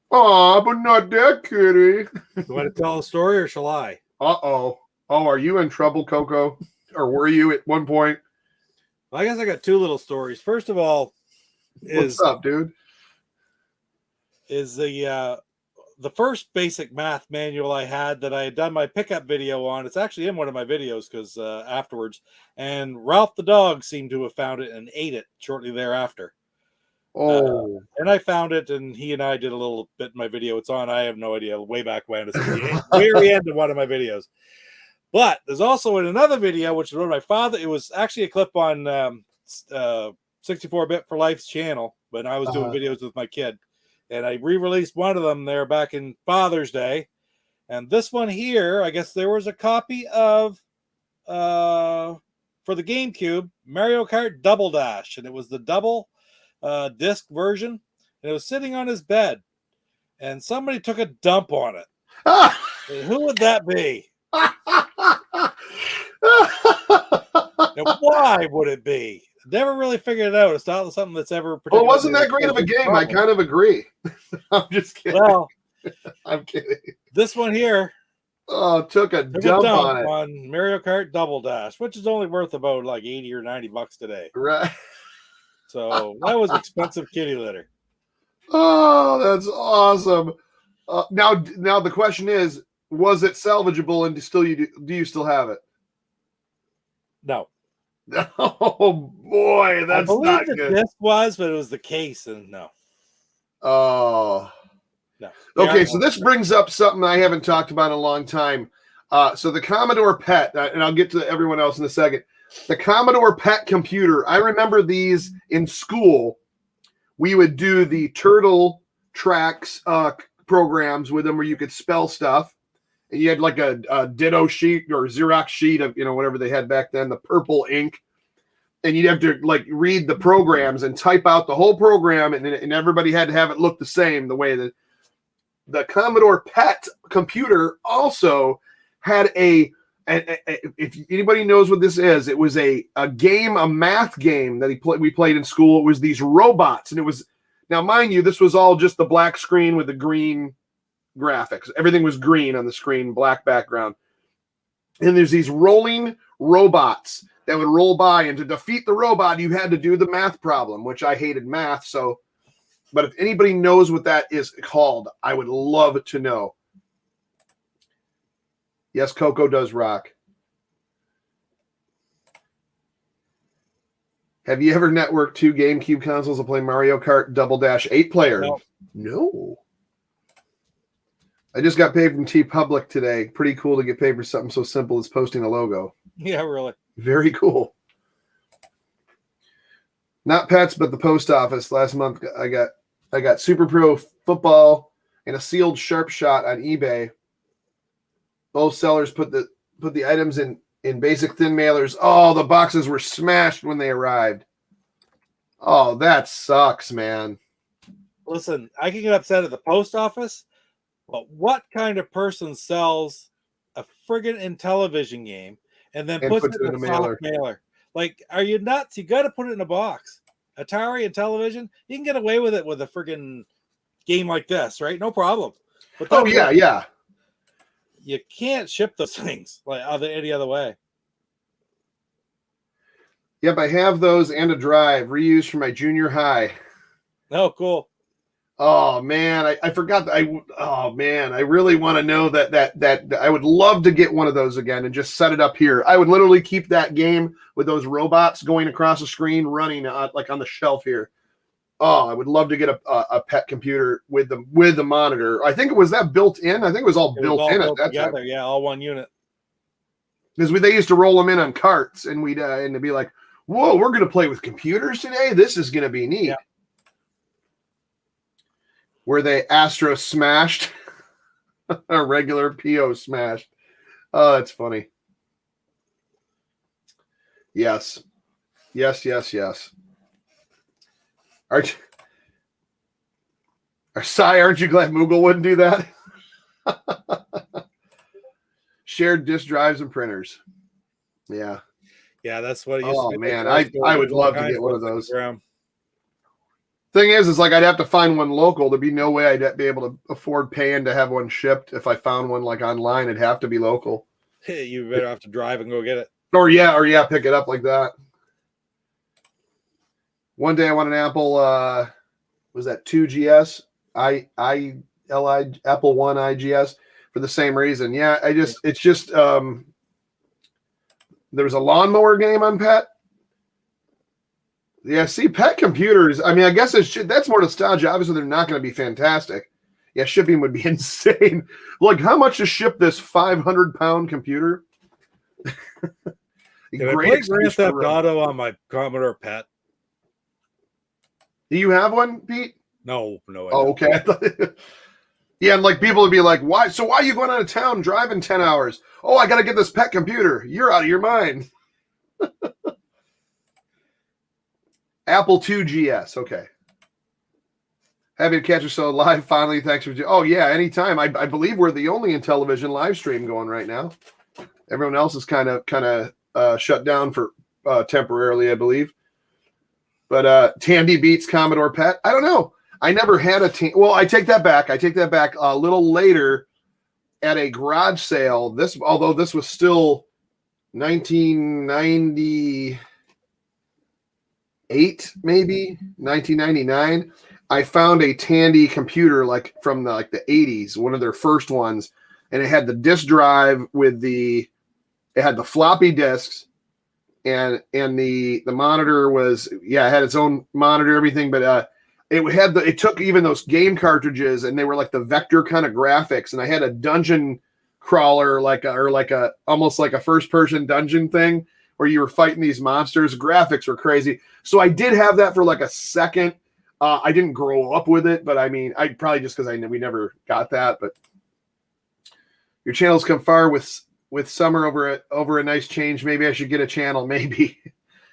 but not that kitty. You want to tell a story or shall I? Oh, are you in trouble, Coco? Or were you at one point? Well, I guess I got 2 little stories. First of all, What's up, dude? Is the first basic math manual I had that I had done my pickup video on. It's actually in one of my videos because afterwards, and Ralph the dog seemed to have found it and ate it shortly thereafter. And I found it, and he and I did a little bit in my video. It's on. I have no idea. Way back when. It's at the very end of one of my videos. But there's also in another video, which is one of my father. It was actually a clip on 64-Bit for Life's channel when I was doing videos with my kid. And I re-released one of them there back in Father's Day. And this one here, I guess there was a copy of, for the GameCube, Mario Kart Double Dash. And it was the double disc version. And it was sitting on his bed. And somebody took a dump on it. And who would that be? And why would it be? Never really figured it out. It's not something that's ever. Well, it wasn't that great of a game. I kind of agree. I'm just kidding. Well, I'm kidding. This one here. Took a dump on it. On Mario Kart Double Dash, which is only worth about like $80 or $90 today. Right. So that was expensive kitty litter. Oh, that's awesome. Now the question is, was it salvageable, and do you still have it? No. Oh boy, that's not good. The disc was, but it was the case, and no. Oh. No. Okay, so this brings up something I haven't talked about in a long time. So the Commodore PET, and I'll get to everyone else in a second. The Commodore PET computer, I remember these in school. We would do the Turtle Tracks programs with them where you could spell stuff. And you had like a ditto sheet or Xerox sheet of, whatever they had back then, the purple ink. And you'd have to like read the programs and type out the whole program. And everybody had to have it look the same, the way that the Commodore PET computer also had if anybody knows what this is, it was a math game that we played in school. It was these robots. And it was, now mind you, this was all just the black screen with the green graphics. Everything was green on the screen, black background. And there's these rolling robots that would roll by, and to defeat the robot, you had to do the math problem, which I hated math. So, but if anybody knows what that is called, I would love to know. Yes, Coco does rock. Have you ever networked 2 GameCube consoles to play Mario Kart Double Dash 8-player? No. I just got paid from TeePublic today. Pretty cool to get paid for something so simple as posting a logo. Yeah, really. Very cool. Not pets, but the post office. Last month, I got Super Pro football and a sealed Sharp Shot on eBay. Both sellers put the items in basic thin mailers. Oh, the boxes were smashed when they arrived. Oh, that sucks, man. Listen, I can get upset at the post office. But what kind of person sells a friggin' Intellivision game and then puts it in a mailer? Like, are you nuts? You got to put it in a box. Atari and Intellivision, you can get away with it with a friggin' game like this, right? No problem. But yeah. You can't ship those things like any other way. Yep, I have those and a drive reused from my junior high. Oh, cool. Oh man, I forgot that. I really want to know that I would love to get one of those again and just set it up here. I would literally keep that game with those robots going across the screen, running like on the shelf here. Oh, I would love to get a PET computer with the monitor. I think it was that built in. I think it was all built in at that together. time. Yeah, all one unit. Because they used to roll them in on carts, and we'd and to be like, "Whoa, we're going to play with computers today. This is going to be neat." Yeah. Were they Astro smashed? A regular PO smashed. Oh, that's funny. Yes. Yes. Aren't you glad Moogle wouldn't do that? Shared disk drives and printers. Yeah. Yeah, that's what it used to be. Man, Like, I would love to get one of those. Thing is like I'd have to find one local. There'd be no way I'd be able to afford paying to have one shipped. If I found one like online, it'd have to be local. Hey, you better have to drive and go get it. Or yeah, pick it up like that. One day I want an Apple, was that 2GS? Apple One IGS for the same reason. Yeah, it's just, there was a lawnmower game on Pet. Yeah, see, Pet computers, I mean, I guess that's more nostalgia. Obviously, they're not going to be fantastic. Yeah, shipping would be insane. Like, how much to ship this 500-pound computer? Can I play Grand Theft Auto on my Commodore Pet? Do you have one, Pete? No. Oh, okay. Yeah, and like people would be like, why are you going out of town driving 10 hours? Oh, I got to get this Pet computer. You're out of your mind. Apple 2GS. Okay. Happy to catch us live finally. Thanks for. Oh, yeah, anytime. I believe we're the only INTELLIVISION live stream going right now. Everyone else is kind of shut down for temporarily, I believe. But Tandy beats Commodore Pet. I don't know. I never had a well, I take that back. A little later at a garage sale. Although this was still 1998, maybe 1999. I found a Tandy computer like from the 80s, one of their first ones, and it had the disk drive with it had the floppy disks. And the monitor was, it had its own monitor, everything, but it took even those game cartridges and they were like the vector kind of graphics. And I had a dungeon crawler, almost like a first person dungeon thing where you were fighting these monsters. Graphics were crazy. So I did have that for like a second. I didn't grow up with it, but I mean, I probably just because we never got that. But your channel's come far with summer over a nice change. Maybe I should get a channel. Maybe.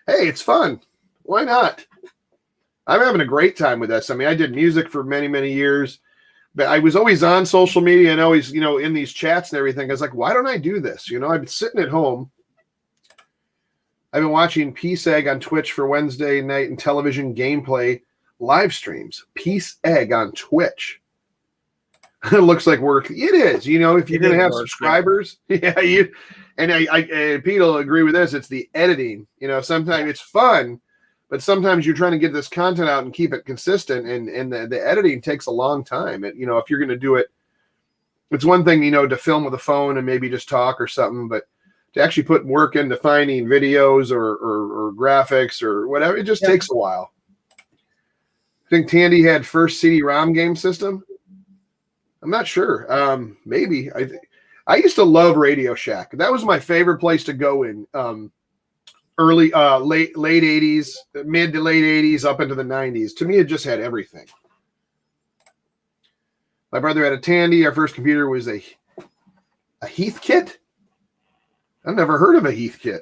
Hey, it's fun. Why not? I'm having a great time with this. I mean, I did music for many, many years, but I was always on social media and always, in these chats and everything. I was like, why don't I do this? I've been sitting at home. I've been watching Peace Egg on Twitch for Wednesday night INTELLIVISION gameplay live streams. Peace Egg on Twitch. It looks like work. It is, if you're going to have subscribers. Yeah, and Pete will agree with this. It's the editing. Sometimes it's fun, but sometimes you're trying to get this content out and keep it consistent, and the editing takes a long time. If you're going to do it, it's one thing, to film with a phone and maybe just talk or something, but to actually put work into finding videos or graphics or whatever, it just takes a while. I think Tandy had first CD-ROM game system. I'm not sure. Maybe. I used to love Radio Shack. That was my favorite place to go in. Late 80s, mid to late 80s, up into the 90s. To me, it just had everything. My brother had a Tandy. Our first computer was a Heathkit. I've never heard of a Heathkit.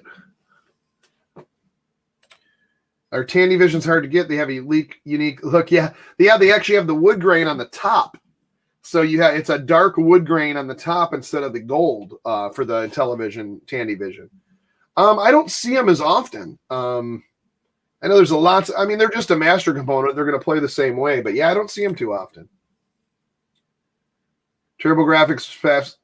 Our Tandy Vision's hard to get. They have a unique look. Yeah, they actually have the wood grain on the top. So it's a dark wood grain on the top instead of the gold for the INTELLIVISION Tandy Vision. I don't see them as often. I know there's a lot. I mean, they're just a master component. They're going to play the same way. But yeah, I don't see them too often. TurboGrafx fast.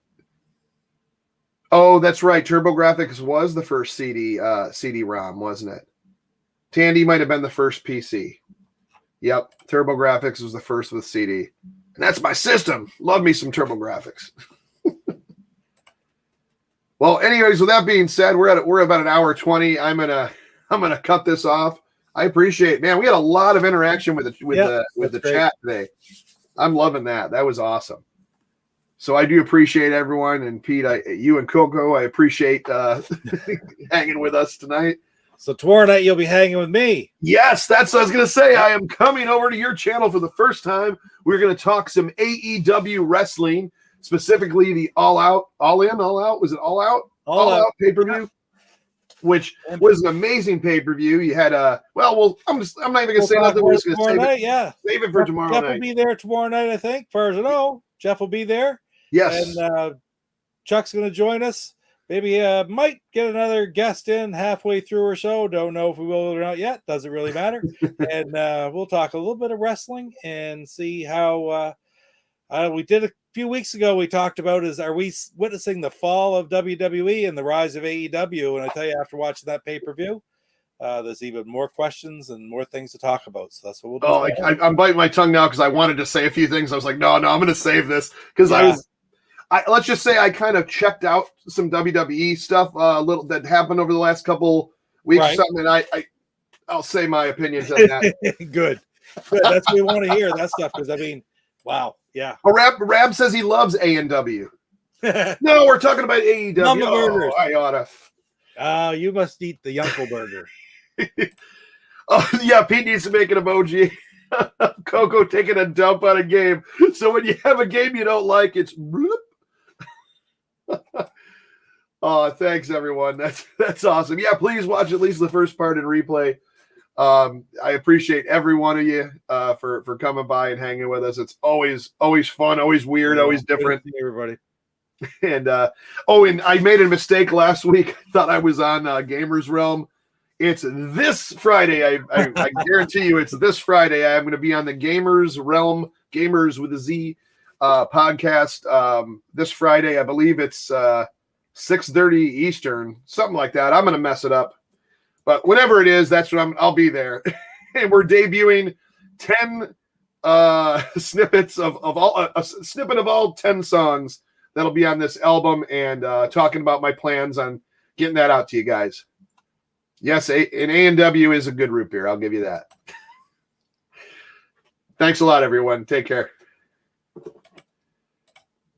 Oh, that's right. TurboGrafx was the first CD-ROM, wasn't it? Tandy might have been the first PC. Yep, TurboGrafx was the first with CD. And that's my system. Love me some TurboGrafx. Well, anyways, with that being said, we're about an hour 20. I'm gonna cut this off. I appreciate it. Man, we had a lot of interaction with the chat today. I'm loving that. That was awesome. So I do appreciate everyone, and Pete, you and Coco, I appreciate hanging with us tonight. So tomorrow night you'll be hanging with me. Yes, that's what I was going to say. I am coming over to your channel for the first time. We're going to talk some AEW wrestling, specifically the All Out. Was it All Out? All Out pay-per-view. which was an amazing pay-per-view. You had I'm not even gonna say nothing. We're just gonna save it for tomorrow night. Jeff will be there tomorrow night, I think. As far as I know, Jeff will be there. Yes. And Chuck's gonna join us. Maybe might get another guest in halfway through or so. Don't know if we will or not yet. Doesn't really matter. And we'll talk a little bit of wrestling and see how we did a few weeks ago. We talked about are we witnessing the fall of WWE and the rise of AEW? And I tell you, after watching that pay-per-view, there's even more questions and more things to talk about. So that's what we'll do. I'm biting my tongue now because I wanted to say a few things. I was like, no, I'm going to save this because let's just say I kind of checked out some WWE stuff a little that happened over the last couple weeks or something, and I'll say my opinions on that. Good. That's what we want to hear, that stuff, because I mean, wow, yeah. Rab says he loves A&W. No, we're talking about AEW. I oughta. You must eat the Yunkel burger. Oh yeah, Pete needs to make an emoji. Coco taking a dump on a game. So when you have a game you don't like, it's bloop. Oh, thanks everyone. That's awesome. Yeah, please watch at least the first part in replay. I appreciate every one of you for coming by and hanging with us. It's always fun, always weird, always different. Everybody. And and I made a mistake last week. I thought I was on Gamers Realm. It's this Friday. I guarantee you it's this Friday. I'm going to be on the Gamers Realm, Gamers with a Z podcast this Friday. I believe it's 6:30 Eastern, something like that. I'm going to mess it up. But whatever it is, that's what I'll be there. And we're debuting 10 snippets of all a snippet of all 10 songs that'll be on this album, and talking about my plans on getting that out to you guys. Yes, an A&W is a good root beer. I'll give you that. Thanks a lot, everyone. Take care.